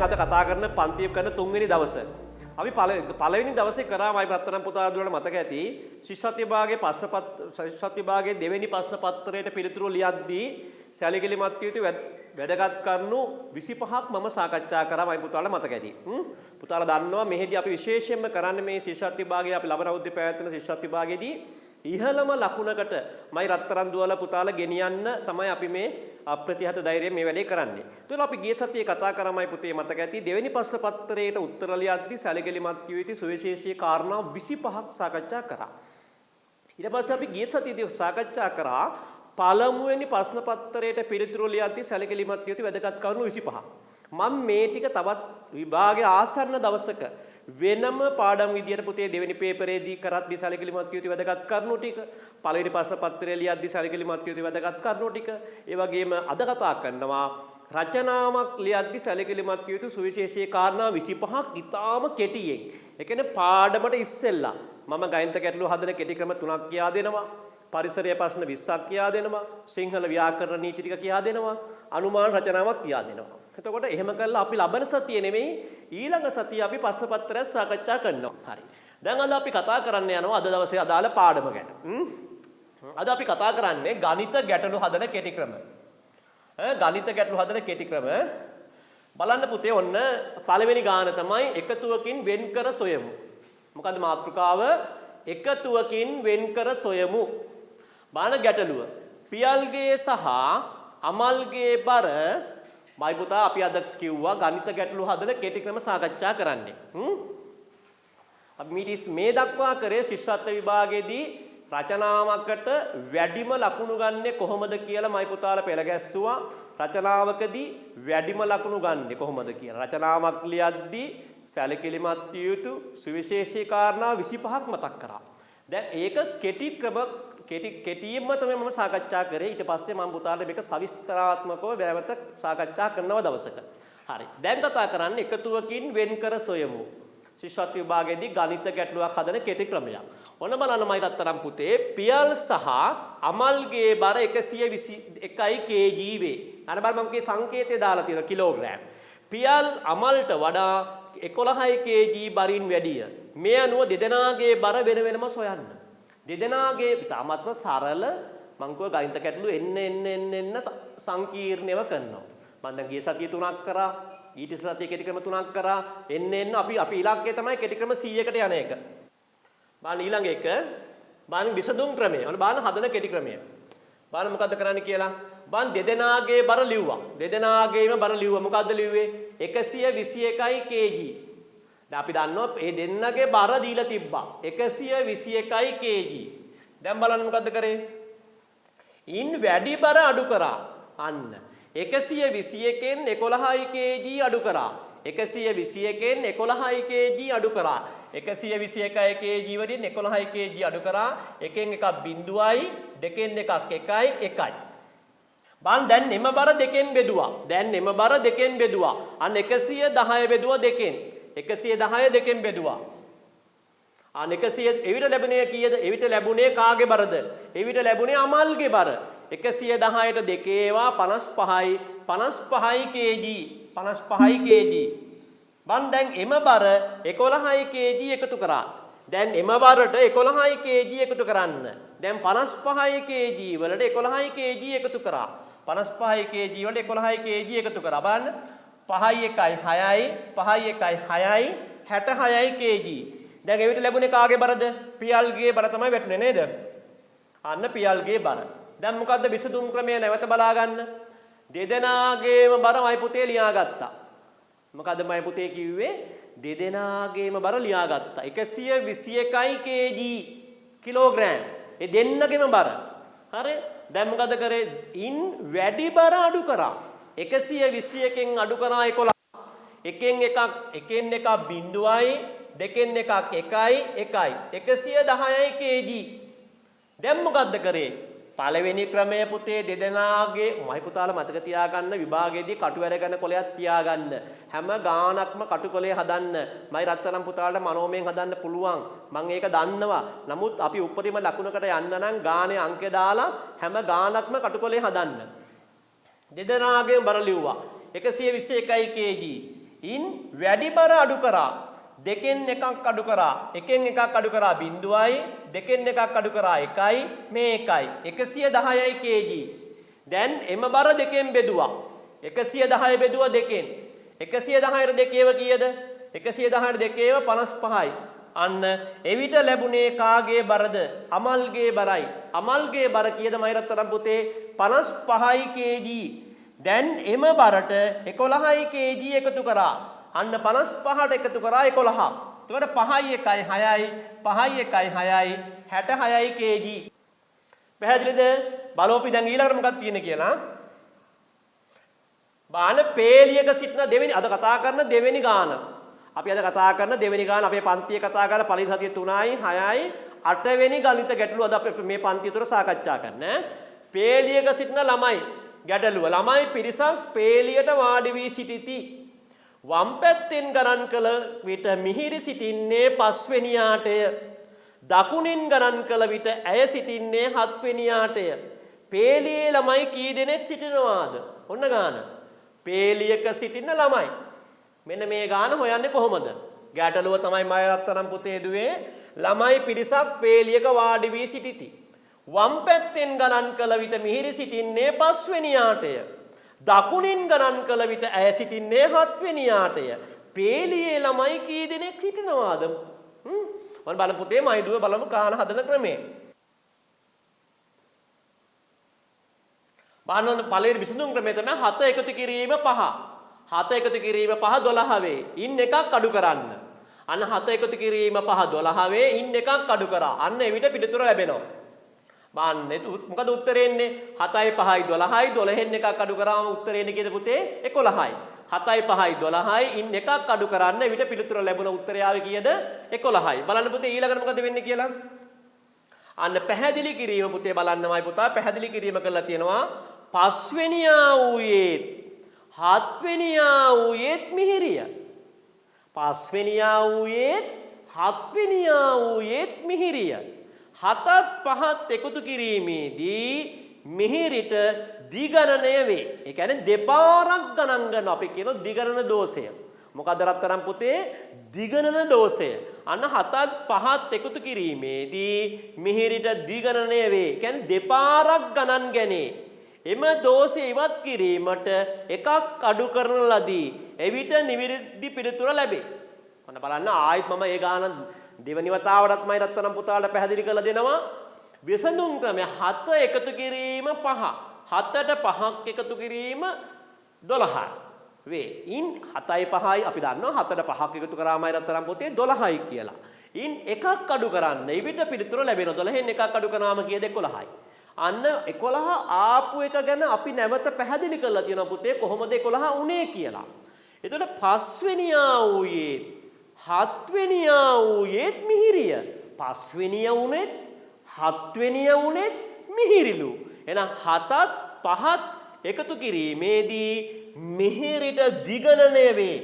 අද කතා කරන පන්තිය කරන තුන්වෙනි දවසේ අපි පළවෙනි දවසේ කරාමයි රත්තරන් පුතා දුවල මතක ඇති ශිෂ්‍යත්ව විභාගයේ ශිෂ්‍යත්ව විභාගයේ දෙවෙනි ප්‍රශ්න පත්‍රයට පිළිතුරු ලියද්දී සැලකිලිමත් යුතු වැදගත් කරුණු 25ක් මම සාකච්ඡා කරාමයි පුතාලා මතක ඇති. පුතාලා දන්නවා මෙහෙදී අපි විශේෂයෙන්ම කරන්නේ මේ ශිෂ්‍යත්ව විභාගයේ අපි ලබන අවුරුද්දේ පැවැත්වෙන ශිෂ්‍යත්ව විභාගයේදී ඉහළම ලකුණකට මයි රත්තරන් දුවල පුතාලා ගෙනියන්න තමයි අපි මේ අප්‍රතිහත ධෛර්යයෙන් මේ වැඩේ කරන්නේ. ඒතකොට අපි ගිය සතියේ කතා කරාමයි පුතේ මතක ඇති දෙවෙනි ප්‍රශ්න පත්‍රයට උත්තර ලියද්දී සැලකිලිමත් යුතු සුවිශේෂී කාරණා 25ක් සාකච්ඡා කරා. ඊට පස්සේ අපි ගිය සතියේදී සාකච්ඡා කරා පළමුවෙනි ප්‍රශ්න පත්‍රයට පිළිතුරු ලියද්දී සැලකිලිමත් යුතු වැදගත් කරුණු 25ක්. මම මේ ටික තවත් විභාගයේ ආසන්න දවසක වෙනම පාඩම් විදියට පුතේ දෙවෙනි පේපරේදී කරද්දී සැලකිලිමත් යුතු වැදගත් කරුණු ටික පළවෙනි ප්‍රශ්න පත්‍රය ලියද්දී සැලකිලිමත් යුතු වැදගත් කරුණු ටික ඒ වගේම අද කතා කරනවා රචනාවක් ලියද්දී සැලකිලිමත් යුතු සුවිශේෂී කාරණා 25ක් ඉතාම කෙටියෙන්. ඒ කියන්නේ පාඩමට ඉස්සෙල්ලා මම ගණිත ගැටලු හදන කෙටි ක්‍රම 3ක් කියා දෙනවා. පරිසරයේ ප්‍රශ්න 20ක් කියා දෙනවා. සිංහල ව්‍යාකරණ නීති ටික කියා දෙනවා. අනුමාන රචනාවක් කියා දෙනවා. එතකොට එහෙම කළා අපි ලබන සතියේ නෙමෙයි ඊළඟ සතියේ අපි ප්‍රශ්න පත්‍රය සාකච්ඡා කරනවා. හරි. දැන් අද අපි කතා කරන්න යනවා අද දවසේ අදාළ පාඩම ගැන. අද අපි කතා කරන්නේ ගණිත ගැටලු හදන කෙටි ක්‍රම. ගණිත ගැටලු හදන කෙටි ක්‍රම. බලන්න පුතේ ඔන්න පළවෙනි ගාන තමයි එකතුවකින් වෙන් කර සොයමු. මොකද්ද මාතෘකාව? එකතුවකින් වෙන් කර සොයමු. බලන්න ගැටලුව. පියල්ගේ සහ අමල්ගේ බර මයි පුතා අපි අද කිව්වා ගණිත ගැටලු හදන කෙටි ක්‍රම සාකච්ඡා කරන්නේ. අපි මේ දක්වා කරේ ශිෂ්‍යත්ව විභාගයේදී රචනාවකට වැඩිම ලකුණු ගන්නෙ කොහොමද කියලා මයි පුතාලා පෙළ ගැස්සුවා. රචනාවකදී වැඩිම ලකුණු ගන්නෙ කොහොමද කියලා. රචනාවක් ලියද්දී සැලකිලිමත් යුතු සුවිශේෂී කාරණා 25ක් මතක් කරා. දැන් ඒක කෙටි ක්‍රම කෙටියෙන්ම තමයි මම සාකච්ඡා කරේ. ඊට පස්සේ මම පුතාලට මේක සවිස්තරාත්මකව වැරවත සාකච්ඡා කරනව දවසක. හරි. දැන් කතා කරන්නේ එකතුවකින් වෙන් කර සොයමු. ශිෂ්‍යත්ව විභාගයේදී ගණිත ගැටලුවක් හදන කෙටි ක්‍රමයක්. ඔන්න බලන්න මයි රත්තරන් පුතේ පියල් සහ අමල්ගේ බර 121 kg වේ. අර බලන්න මම මේ සංකේතය දාලා තියෙනවා කිලෝග්‍රෑම්. පියල් අමල්ට වඩා 11 kg බරින් වැඩිය. මේ අනුව දෙදෙනාගේ බර වෙන වෙනම සොයන්න. දෙදෙනාගේ ඉතාමත්ම සරල මං කිව්ව ගණිත ගැටලු එන්න සංකීර්ණව කරනවා. මම දැන් ගිය සතිය 3ක් කරා. ඊට සතිය කෙටි ක්‍රම 3ක් කරා. එන්න අපි ඉලක්කය තමයි කෙටි ක්‍රම 100කට යන එක. බලන්න ඊළඟ එක බලන්න විසඳුම් ක්‍රමය. ඔන්න බලන්න හදන කෙටි ක්‍රමය. බලන්න මොකද්ද කරන්න කියලා. බලන්න දෙදෙනාගේ බර ලිව්වා. දෙදෙනාගේම බර ලිව්වා. මොකද්ද ලිව්වේ? 121 kg. දැන් අපි දන්නවා මේ දෙන්නගේ බර දීලා තිබ්බා 121 kg. දැන් බලන්න මොකද්ද කරේ? ඉන් වැඩි බර අඩු කරා. අන්න 121න් 11 kg අඩු කරා. 121න් 11 kg අඩු කරා. 121 kg වලින් 11 kg අඩු කරා. එකෙන් එකක් බිඳුවයි, දෙකෙන් එකක් එකයි. බලන්න දැන් එම බර දෙකෙන් බෙදුවා. අන්න 110 බෙදුවා දෙකෙන්. 110 දෙකෙන් බෙදුවා. අන්න 100 එවිට ලැබුණේ කීයද? එවිට ලැබුණේ කාගේ බරද? එවිට ලැබුණේ අමල්ගේ බර. 110ට දෙකේවා 55යි 55 kg. 55 kg. මන් දැන් එම බර 11 kg එකතු කරා. දැන් එම බරට 11 kg එකතු කරන්න. දැන් 55 kg වලට 11 kg එකතු කරා. 55 kg වලට 11 kg එකතු කරා. බලන්න 5යි 1යි 6යි 5යි 1යි 6යි 66යි kg. දැන් එවිට ලැබුණේ කාගේ බරද? පියල්ගේ බර තමයි වැටුනේ නේද? අන්න පියල්ගේ බර. දැන් මොකද්ද විසඳුම් ක්‍රමය නැවත බලා ගන්න. දෙදෙනාගේම බර මයි පුතේ ලියාගත්තා. මොකද්ද මයි පුතේ කිව්වේ? දෙදෙනාගේම බර ලියාගත්තා. 121 kg කිලෝග්‍රෑම්. ඒ දෙන්නගේම බර. හරි? දැන් මොකද කරේ? ඉන් වැඩි බර අඩු කරා. 121කින් අඩු කරා 11. එකෙන් එකක් බිඳුවයි, දෙකෙන් එකක් එකයි. 110යි kg. දැන් මොකද්ද කරේ? පළවෙනි ක්‍රමය පුතේ දෙදෙනාගේ මයි පුතාලා මතක තියාගන්න විභාගයේදී කටු වැරගෙන කොලයක් තියාගන්න. හැම ගානක්ම කටු කොලේ හදන්න. මයි රත්තරන් පුතාලට මනෝමයෙන් හදන්න පුළුවන්. මම ඒක දන්නවා. නමුත් අපි උපරිම ලකුණකට යන්න නම් ගානේ අංක දාලා හැම ගානක්ම කටු කොලේ හදන්න. දෙදෙනාගේ බර ලිව්වා 121 kg. ඉන් වැඩි බර අඩු කරා. දෙකෙන් එකක් අඩු කරා. එකෙන් එකක් අඩු කරා 0යි. දෙකෙන් එකක් අඩු කරා 1යි. මේ 1යි. 110යි kg. දැන් එම බර දෙකෙන් බෙදුවා. 110 බෙදුවා දෙකෙන්. 110ට දෙකේව කීයද? 110ට දෙකේව 55යි. අන්න එවිට ලැබුණේ කාගේ බරද? අමල්ගේ බරයි. අමල්ගේ බර කීයද මයිරත්තරම් පුතේ? 55යි kg. දැන් එම බරට 11යි kg එකතු කරා. අන්න 55ට එකතු කරා 11. එතකොට 5යි 1යි 6යි 5යි 1යි 6යි 66යි kg. පැහැදිලිද? බලෝපි දැන් ඊළඟට මොකක්ද තියෙන්නේ කියලා. බාන පේලියක සිටින දෙවෙනි අද කතා කරන දෙවෙනි ගාන. අපි අද කතා කරන දෙවෙනි ගාන අපේ පන්තියේ කතා කරලා පළවෙනි සතියේ 3යි 6යි 8 වෙනි ගණිත ගැටලුව අද අපි මේ පන්තිය තුර සාකච්ඡා කරන්නේ. පේලියක සිටින ළමයි ගැටලුව. ළමයි පිරිසක් පේලියට වාඩි වී සිටිති. වම් පැත්තෙන් ගණන් කළ විට මිහිරි සිටින්නේ 5 වෙනියාටය. දකුණින් ගණන් කළ විට ඇය සිටින්නේ 7 වෙනියාටය. පේලියේ ළමයි කී දෙනෙක් සිටිනවාද? ඔන්න ගාන. පේලියක සිටින ළමයි. මෙන්න මේ ගාන හොයන්නේ කොහොමද? ගැටලුව තමයි මම රත්තරන් පුතේ දුවේ. ළමයි පිරිසක් පේලියක වාඩි වී සිටිති. වම් පැත්තෙන් ගණන් කළ විට මිහිරි සිටින්නේ 5 වෙනියාටය. දකුණින් ගණන් කළ විට ඇය සිටින්නේ 7 වෙනියාටය. පේලියේ ළමයි කී දෙනෙක් සිටිනවාද? මම බලමු පුතේ මයි දුව බලමු ගාන හදන ක්‍රමය. බලන්න පළවෙනි විසඳුම් ක්‍රමය තමයි 7 එකතු කිරීම 5. 7 එකතු කිරීම 5 12 වේ. ඉන් එකක් අඩු කරන්න. අන්න 7 එකතු කිරීම 5 12 වේ. ඉන් එකක් අඩු කරා. අන්න එවිට පිළිතුර ලැබෙනවා. බලන්න මොකද උත්තරේ එන්නේ 7යි 5යි 12යි 12න් එකක් අඩු කරාම උත්තරේ එන්නේ කීයද පුතේ 11යි. 7යි 5යි 12යි ඉන් එකක් අඩු කරන්න එවිට පිළිතුර ලැබුණ උත්තරය ආවේ කීයද 11යි. බලන්න පුතේ ඊළඟට මොකද වෙන්නේ කියලා. අන්න පැහැදිලි කිරීම පුතේ බලන්නමයි පුතා පැහැදිලි කිරීම කරලා තියෙනවා. 5 වෙනියා වූයේත් 7 වෙනියා වූයේත් මිහිරිය. 5 වෙනියා වූයේත් 7 වෙනියා වූයේත් මිහිරිය. 7ත් 5ත් එකතු කිරීමේදී මිහිරිට දිගණනය වේ. ඒ කියන්නේ දෙපාරක් ගණන් ගන්න අපි කියන දිගණන දෝෂය. මොකද රත්තරන් පුතේ දිගණන දෝෂය. අන්න 7ත් 5ත් එකතු කිරීමේදී මිහිරිට දිගණනය වේ. ඒ කියන්නේ දෙපාරක් ගණන් ගැනේ. එම දෝෂය ඉවත් කිරීමට එකක් අඩු කරන ලදී. එවිට නිවැරදි පිළිතුර ලැබේ. ඔන්න බලන්න ආයෙත් මම ඒ ගාන දෙවනි වතාවටත් මම රත්තරන් පුතාට පැහැදිලි කරලා දෙනවා. විසඳුම් ක්‍රමය 7 එකතු කිරීම 5. 7ට 5ක් එකතු කිරීම 12 වේ. ඉන් 7යි 5යි අපි දන්නවා 7ට 5ක් එකතු කරාමයි රත්තරන් පුතේ 12යි කියලා. ඉන් එකක් අඩු කරන්න. එවිට පිළිතුර ලැබෙනවා. 12න් එකක් අඩු කරාම කීයද 11යි. අන්න 11 ආපු එක ගැන අපි නැවත පැහැදිලි කරලා තියෙනවා පුතේ කොහොමද 11 උනේ කියලා. එතකොට 5 වෙනියා වූයේ 7 වෙනියා වූයේත් මිහිරිය. 5 වෙනියා වුණෙත් 7 වෙනියා වුණෙත් මිහිරිලු. එහෙනම් 7ත් 5ත් එකතු කිරීමේදී මිහිරිට දිගණනය වේ.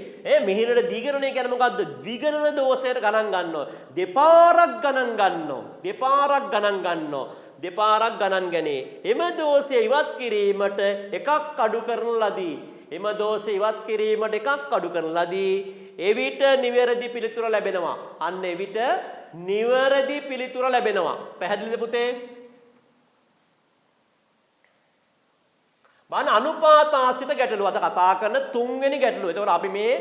මිහිරිට දිගණනය කියන්නේ මොකද්ද? දිගණන දෝෂයට ගණන් ගන්නවා. දෙපාරක් ගණන් ගන්නවා. දෙපාරක් ගණන් ගන්නවා. දෙපාරක් ගණන් ගන්නේ. එම දෝෂය ඉවත් කිරීමට එකක් අඩු කරන ලදී. එම දෝෂය ඉවත් කිරීමට එකක් අඩු කරන ලදී. එවිට නිවැරදි පිළිතුර ලැබෙනවා. අන්න එවිට නිවැරදි පිළිතුර ලැබෙනවා. පැහැදිලිද පුතේ? බලන්න අනුපාත ආශ්‍රිත ගැටලුව අද කතා කරන තුන්වෙනි ගැටලුව. ඒතකොට අපි මේ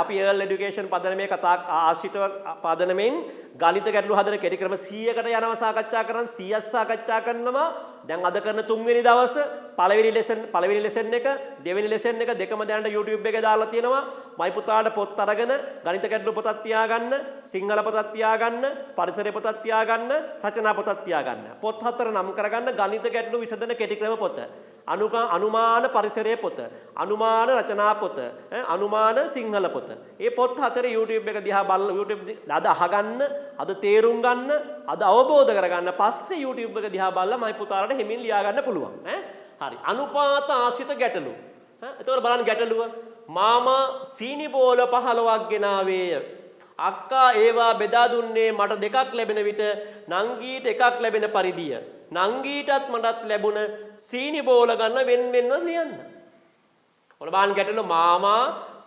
අපි early education පදනමේ කතා ආශ්‍රිත පදනමෙන් ගණිත ගැටලු හදන කෙටි ක්‍රම 100කට යනවා සාකච්ඡා කරන් 100ක් සාකච්ඡා කරනවා. දැන් අද කරන තුන්වෙනි දවස පළවෙනි ලෙසන් එක දෙවෙනි ලෙසන් එක දෙකම දැනට YouTube එකේ දාලා තියෙනවා. මයි පුතාට පොත් අරගෙන ගණිත ගැටලු පොතක් තියාගන්න, සිංහල පොතක් තියාගන්න, පරිසර පොතක් තියාගන්න, රචනා පොතක් තියාගන්න. පොත් හතර නම් කරගන්න ගණිත ගැටලු විසඳන කෙටි ක්‍රම පොත. අනුමාන පරිසරයේ පොත, අනුමාන රචනා පොත, අනුමාන සිංහල පොත. මේ පොත් හතර YouTube එක දිහා බලලා YouTube අද අහගන්න, අද තේරුම් ගන්න, අද අවබෝධ කරගන්න පස්සේ YouTube එක දිහා බලලා මයි පුතාලට හිමින් ලියා ගන්න පුළුවන්. හරි. අනුපාත ආශ්‍රිත ගැටලු. එතකොට බලන්න ගැටලුව. මාමා සීනි බෝල 15ක් ගෙනාවේය. අක්කා ඒවා බෙදා දුන්නේ මට දෙකක් ලැබෙන විට නංගීට එකක් ලැබෙන පරිදිය. නංගීටත් මටත් ලැබුණ සීනි බෝල ගන්න වෙන වෙනම ලියන්න. ඔන්න බලන්න ගැටලුව මාමා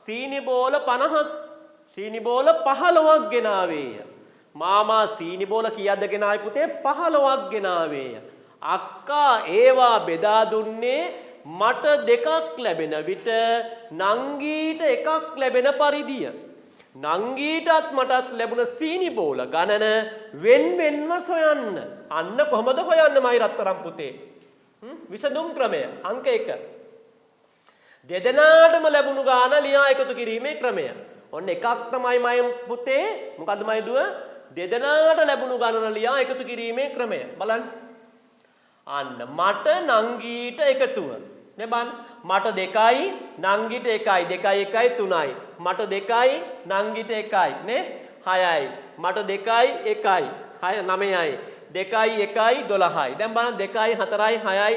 සීනි බෝල 50ක් සීනි බෝල 15ක් ගෙනාවේය. මාමා සීනි බෝල කීයක්ද ගෙනාවේ පුතේ 15ක් ගෙනාවේය. අක්කා ඒවා බෙදා දුන්නේ මට දෙකක් ලැබෙන විට නංගීට එකක් ලැබෙන පරිදිය. නංගීටත් මටත් ලැබුණ සීනි බෝල ගණන වෙන් වෙන්ව සොයන්න. අන්න කොහොමද හොයන්නේ මයි රත්තරන් පුතේ? විසඳුම් ක්‍රමය අංක 1. දෙදෙනාටම ලැබුණු ගාන ලියා එකතු කිරීමේ ක්‍රමය. ඔන්න එකක් තමයි මයි පුතේ. මොකද්ද මයි දුව? දෙදෙනාට ලැබුණු ගණන ලියා එකතු කිරීමේ ක්‍රමය. බලන්න. අන්න මට නංගීට එකතුව. නේ බලන්න. මට 2යි නංගීට 1යි 2යි 1යි 3යි. මට 2යි නංගීට 1යි නේ 6යි. මට 2යි 1යි 6 9යි. 2යි 1යි 12යි. දැන් බලන්න 2යි 4යි 6යි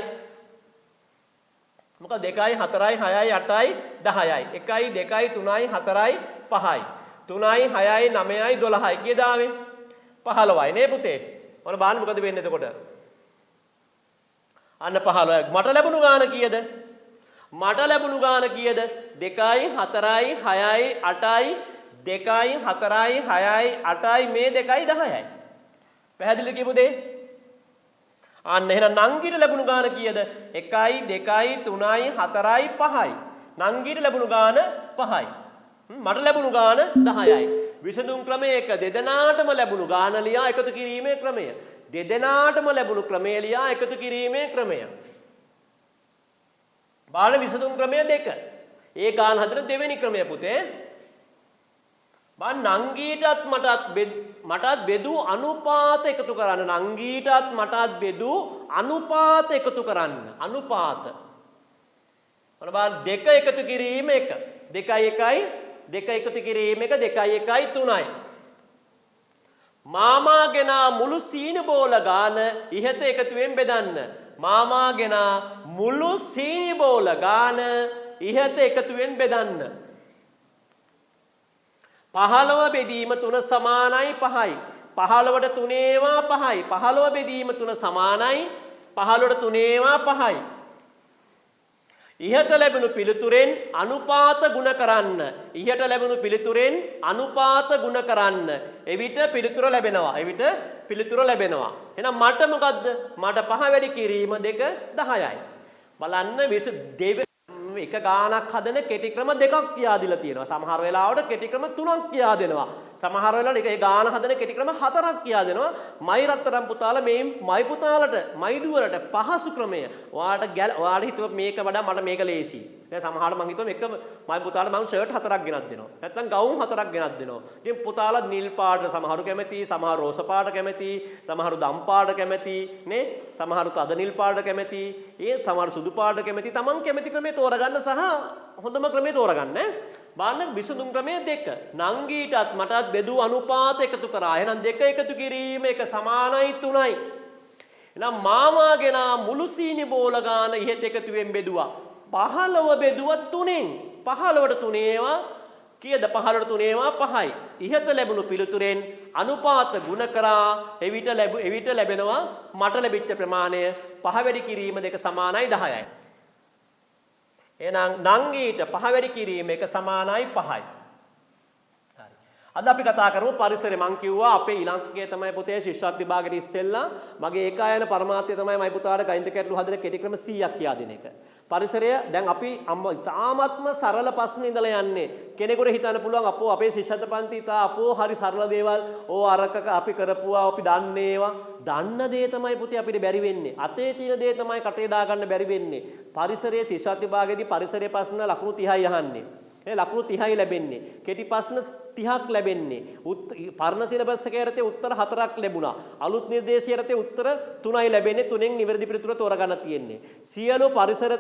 මොකද 2යි 4යි 6යි 8යි 10යි 1යි 2යි 3යි 4යි 5යි 3යි 6යි 9යි 12යි කීයද ආවේ 15යි නේ පුතේ. ඔන්න බලන්න මොකද වෙන්නේ එතකොට. අන්න 15යි. මට ලැබුණු ගාන කීයද? මට ලැබුණු ගාන කීයද? 2යි 4යි 6යි 8යි 2යි 4යි 6යි 8යි මේ 2යි 10යි. පැහැදිලිද කියපු දේ? අන්න එහෙනම් නංගිට ලැබුණු ගාන කීයද? 1යි 2යි 3යි 4යි 5යි. නංගිට ලැබුණු ගාන 5යි. මට ලැබුණු ගාන 10යි. විසඳුම් ක්‍රමය 1. දෙදෙනාටම ලැබුණු ගාන ලියා එකතු කිරීමේ ක්‍රමය. දෙදෙනාටම ලැබුණු ක්‍රමය ලියා එකතු කිරීමේ ක්‍රමය. බාල විසඳුම් ක්‍රමය 2. ඒ ගාන හතර දෙවෙනි ක්‍රමය පුතේ. නංගීටත් මටත් බෙදූ අනුපාත එකතු කරන්න. නංගීටත් මටත් බෙදූ අනුපාත එකතු කරන්න. අනුපාත. මොන බලන්න 2 එකතු කිරීම 1. 2යි 1යි 2 එකතු කිරීම 1 2යි 1යි 3යි. මාමාගෙන මුළු සීනි බෝල ගාන ඉහත එකතුවෙන් බෙදන්න. මාමාගෙන මුළු සීනි බෝල ගාන ඉහත එකතුවෙන් බෙදන්න. 15 බෙදීම 3 සමානයි 5යි. 15ට 3 ඒවා 5යි. 15 බෙදීම 3 සමානයි 15ට 3 ඒවා 5යි. ඉහත ලැබුණු පිළිතුරෙන් අනුපාත ගුණ කරන්න. ඉහත ලැබුණු පිළිතුරෙන් අනුපාත ගුණ කරන්න. එවිට පිළිතුර ලැබෙනවා. එවිට පිළිතුර ලැබෙනවා. එහෙනම් මට මොකද්ද? මට 5 වැඩි කිරීම 2 10යි. බලන්න එක ගානක් හදන කෙටි ක්‍රම දෙකක් කියා දීලා තියෙනවා. සමහර වෙලාවට කෙටි ක්‍රම 3ක් කියා දෙනවා. සමහර වෙලාවට ඒ ගාන හදන කෙටි ක්‍රම 4ක් කියා දෙනවා. මයි රත්තරන් පුතාලා මේ මයි පුතාලට මයි දුවලට පහසු ක්‍රමය. ඔයාලට හිතුව මේක වඩා මට මේක ලේසි. දැන් සමහරවිට මං හිතුවා මේක මයි පුතාලට මං ෂර්ට් 4ක් ගෙනත් දෙනවා. නැත්නම් ගවුම් 4ක් ගෙනත් දෙනවා. ඉතින් පුතාලා නිල් පාට සමහරු කැමති, සමහරු රෝස පාට කැමති, සමහරු දම් පාට කැමති, නේ? සමහරු තද නිල් පාට කැමති, සමහරු සුදු පාට කැමති. තමන් කැමති ක්‍රමේ තෝරගන්න සහ හොඳම ක්‍රමේ තෝරගන්න. බලන්න විසඳුම් ක්‍රමය 2. නංගීටත් මටත් බෙදූ අනුපාත එකතු කරා. එහෙනම් 2 එකතු කිරීම 1 සමානයි 3යි. එහෙනම් මාමාගෙන මුළු සීනි බෝල ගාන ඉහත එකතුවෙන් බෙදුවා. 15 බෙදුවා 3ෙන්. 15ට 3 ඒවා කීයද? 15ට 3 ඒවා 5යි. ඉහත ලැබුණු පිළිතුරෙන් අනුපාත ගුණ කරා. එවිට ලැබෙනවා මට ලැබිච්ච ප්‍රමාණය 5 වැඩි කිරීම 2 සමානයි 10යි. එහෙනම් නංගීට 5 වැඩි කිරීම 1 සමානයි 5යි. හරි. අද අපි කතා කරමු පරිසරය. මං කිව්වා අපේ ඉලක්කය තමයි පුතේ ශිෂ්‍යත් විභාගෙට ඉස්සෙල්ලා මගේ ඒකායන පරමාර්ථය තමයි මයි පුතාට ගණිත ගැටලු හදන කෙටි ක්‍රම 100ක් කියා දෙන එක. පරිසරය දැන් අපි තාමත්ම සරල ප්‍රශ්න ඉඳලා යන්නේ. කෙනෙකුට හිතන්න පුළුවන් අපෝ අපේ ශිෂ්‍යත් පන්ති අපෝ හරි සරල දේවල් ඕ අරක අපි කරපුවා අපි දන්නේ ඒවා. දන්න දේ තමයි පුතේ අපිට බැරි වෙන්නේ. අතේ තියෙන දේ තමයි කටේ දා ගන්න බැරි වෙන්නේ. පරිසරයේ ශිෂ්‍යත් විභාගයේදී පරිසරයේ ප්‍රශ්න ලකුණු 30යි අහන්නේ. ලකුණු 30යි ලැබෙන්නේ. කෙටි ප්‍රශ්න 30ක් ලැබෙන්නේ. පරණ සිලබස් එක යටතේ උත්තර 4ක් ලැබුණා. අලුත් නිර්දේශය යටතේ උත්තර 3යි ලැබෙන්නේ. 3න් නිවැරදි පිළිතුර තෝරගන්න තියෙන්නේ. සියලු පරිසර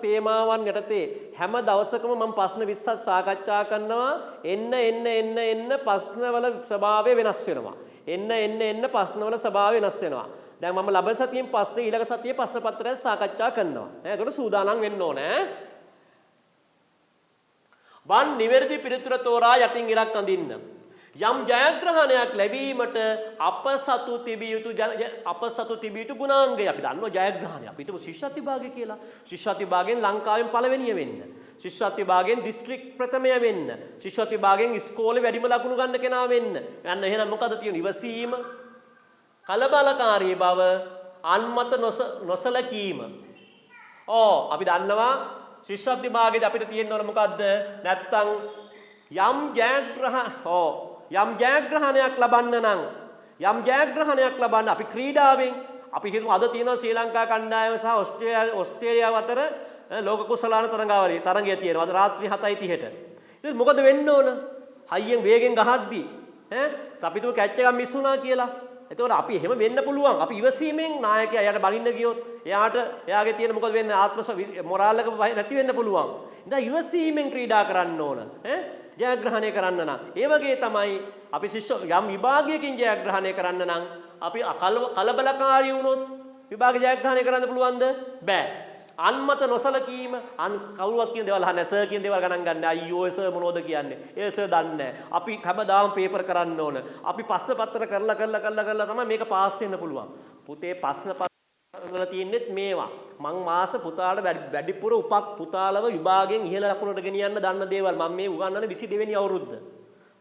තේමාවන් යටතේ හැම දවසකම මම ප්‍රශ්න 20ක් සාකච්ඡා කරනවා. එන්න ප්‍රශ්නවල ස්වභාවය වෙනස් වෙනවා. එන්න ප්‍රශ්නවල ස්වභාවය වෙනස් වෙනවා. දැන් මම ලබන සතියෙන් පස්සේ ඊළඟ සතියේ ප්‍රශ්න පත්‍රය සාකච්ඡා කරනවා. ඒකට සූදානම් වෙන්න ඕනේ. වන් නිවැරදි පිළිතුර තෝරා යටින් ඉරක් අඳින්න. යම් ජයග්‍රහණයක් ලැබීමට අප සතු තිබිය යුතු ගුණාංගය අපි දන්නවා ජයග්‍රහණය. අපි හිතමු ශිෂ්‍යත්ව විභාගය කියලා. ශිෂ්‍යත්ව විභාගයෙන් ලංකාවෙන් පළවෙනිය වෙන්න. ශිෂ්‍යත්ව විභාගයෙන් දිස්ත්‍රික් ප්‍රථමය වෙන්න. ශිෂ්‍යත්ව විභාගයෙන් ඉස්කෝලේ වැඩිම ලකුණු ගන්න කෙනා වෙන්න. යන්න එහෙනම් මොකද තියෙන්නේ? ඉවසීම, කලබලකාරී බව, අන්මත නොසලකීම. අපි දන්නවා ශිෂ්‍යත්ව විභාගයේදී අපිට තියෙන්න ඕන මොකද්ද? නැත්තම් යම් ජයග්‍රහණයක් ලබන්න අපි ක්‍රීඩාවෙන් අපි හිතමු අද තියෙනවා ශ්‍රී ලංකා කණ්ඩායම සහ ඕස්ට්‍රේලියාව අතර ලෝක කුසලාන තරඟය තියෙනවා. අද රාත්‍රී 7:30ට. ඉතින් මොකද වෙන්න ඕන? හයියෙන් වේගෙන් ගහද්දී අපි තුමු කැච් එකක් මිස් වුණා කියලා. එතකොට අපි එහෙම වෙන්න පුළුවන්. අපි ඉවසීමෙන් නායකයා එයාට බලින්න ගියොත් එයාගේ තියෙන මොකද වෙන්නේ? ආත්ම මොරාල් එක නැති වෙන්න පුළුවන්. ඉතින් ඉවසීමෙන් ක්‍රීඩා කරන්න ඕන. ජයග්‍රහණය කරන්න නම් ඒ වගේ තමයි අපි යම් විභාගයකින් ජයග්‍රහණය කරන්න නම් අපි කලබලකාරී වුණොත් විභාග ජයග්‍රහණය කරන්න පුළුවන්ද? බෑ. අන්මත නොසලකීම කවුරුවක් කියන දේවල් අහන්නේ සර් කියන දේවල් ගණන් ගන්න. අයියෝ සර් මොනවද කියන්නේ? ඒ සර් දන්නේ නැහැ. අපි හැමදාම පේපර් කරන්න ඕන. අපි ප්‍රශ්න පත්‍ර කරලා තමයි මේක පාස් වෙන්න පුළුවන්. පුතේ ප්‍රශ්න වල තියෙන්නේත් මේවා. මං මාස පුතාලා වැඩිපුර පුතාලව විභාගයෙන් ඉහළ ලකුණට ගෙනියන්න දන්න දේවල් මම මේ උගන්වන්නේ 22 වෙනි අවුරුද්ද.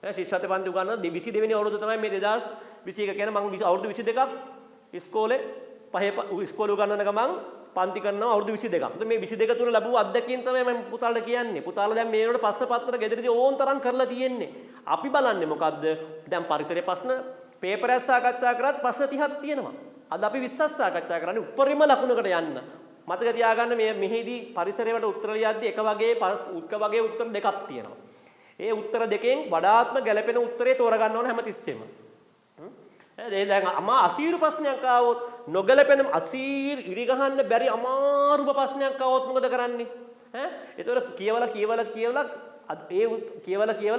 ශිෂ්‍යත්ව පන්ති උගන්වන්නේ 22 වෙනි අවුරුද්ද තමයි මේ 2021 කියන්නේ මං අවුරුදු 22ක් ඉස්කෝලේ ඉස්කෝලේ උගන්වන ගමන් පන්ති කරනවා අවුරුදු 22ක්. මේ 22 තුන ලැබුව අත්දැකීම් තමයි මම පුතාලට කියන්නේ. පුතාලා දැන් මේ වෙනකොට ප්‍රශ්න පත්‍ර ගෙදරදී ඕන් තරම් කරලා තියෙන්නේ. අපි බලන්නේ මොකද්ද? දැන් පරිසරයේ ප්‍රශ්න පේපරයක් සාකච්ඡා කරත් ප්‍රශ්න 30ක් තියෙනවා. අද අපි 20ක් සාකච්ඡා කරන්නේ උපරිම ලකුණකට යන්න. මතක තියාගන්න මෙහිදී පරිසරයට උත්තර ලියද්දී එක වගේ උත්තර දෙකක් තියෙනවා. ඒ උත්තර දෙකෙන් වඩාත්ම ගැළපෙන උත්තරේ තෝරගන්න ඕන හැමතිස්සෙම. දැන් අසීරු ප්‍රශ්නයක් ආවොත් නොගැලපෙන ඉරි ගහන්න බැරි අමාරුම ප්‍රශ්නයක් ආවොත් මොකද කරන්නේ? ඒතකොට කියවලා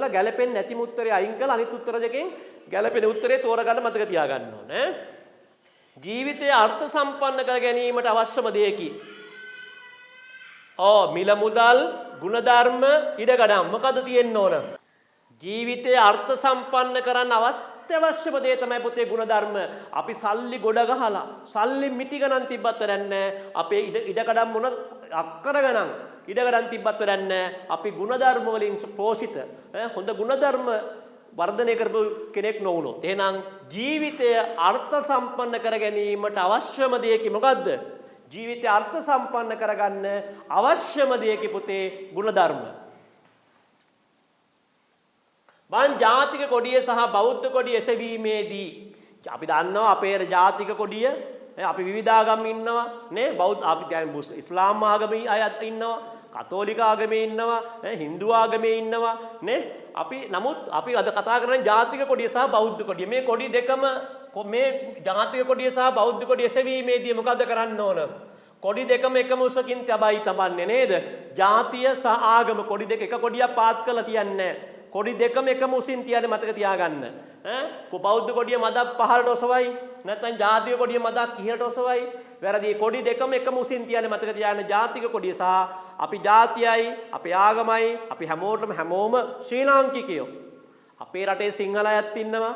ගැලපෙන්නේ නැතිම උත්තරේ අයින් කරලා අනිත් උත්තර දෙකෙන් ගැලපෙන උත්තරේ තෝරගන්න මතක තියාගන්න ඕනේ. ජීවිතය අර්ථ සම්පන්න කර ගැනීමට අවශ්‍යම දෙයකි. මිල මුදල්, ගුණධර්ම, ඉඩකඩම් මොකද තියෙන්න ඕන? ජීවිතය අර්ථ සම්පන්න කරන්න අත්‍යවශ්‍යම දේ තමයි පුතේ ගුණධර්ම. අපි සල්ලි ගොඩ ගහලා, සල්ලි මිටි ගණන් තිබ්බත් වැඩක් නැහැ. අපේ ඉඩකඩම් මොන අක්කර ගණන් ඉඩකඩම් තිබ්බත් වැඩක් නැහැ. අපි ගුණධර්ම වලින් පෝෂිත හොඳ ගුණධර්ම වර්ධනය කරපු කෙනෙක් නොවුනොත් එහෙනම් ජීවිතය අර්ථ සම්පන්න කර ගැනීමට අවශ්‍යම දෙයකි මොකද්ද? ජීවිතය අර්ථ සම්පන්න කරගන්න අවශ්‍යම දෙයකි පුතේ ගුණධර්ම. ජාතික කොඩිය සහ බෞද්ධ කොඩිය එසවීමේදී අපි දන්නවා අපේ ජාතික කොඩිය අපි විවිධාගම් ඉන්නවා නේ බෞද්ධ අපි කියන්නේ ඉස්ලාම් ආගමේ අය ඉන්නවා කතෝලික ආගමේ ඉන්නවා හින්දු ආගමේ ඉන්නවා නේ නමුත් අපි අද කතා කරන්නේ ජාතික කොඩිය සහ බෞද්ධ කොඩිය මේ කොඩි දෙකම මේ ජාතික කොඩිය සහ බෞද්ධ කොඩිය එසවීමේදී මොකද කරන්න ඕන කොඩි දෙකම එකම උසකින් තබන්නේ නේද ජාතිය සහ ආගම කොඩි දෙක එක කොඩියක් පාත් කරලා තියන්නේ කොඩි දෙකම එකම උසින් තියන්නේ මතක තියාගන්න බෞද්ධ කොඩිය මදක් පහළට ඔසවයි නැත්නම් ජාතික කොඩිය මදක් ඉහළට ඔසවයි වැරදි කොඩි දෙකම එකම උසින් තියන්නේ මතක තියාගන්න ජාතික කොඩිය සහ අපි ජාතියයි අපේ ආගමයි අපි හැමෝම ශ්‍රී ලාංකිකයෝ අපේ රටේ සිංහල අයත් ඉන්නවා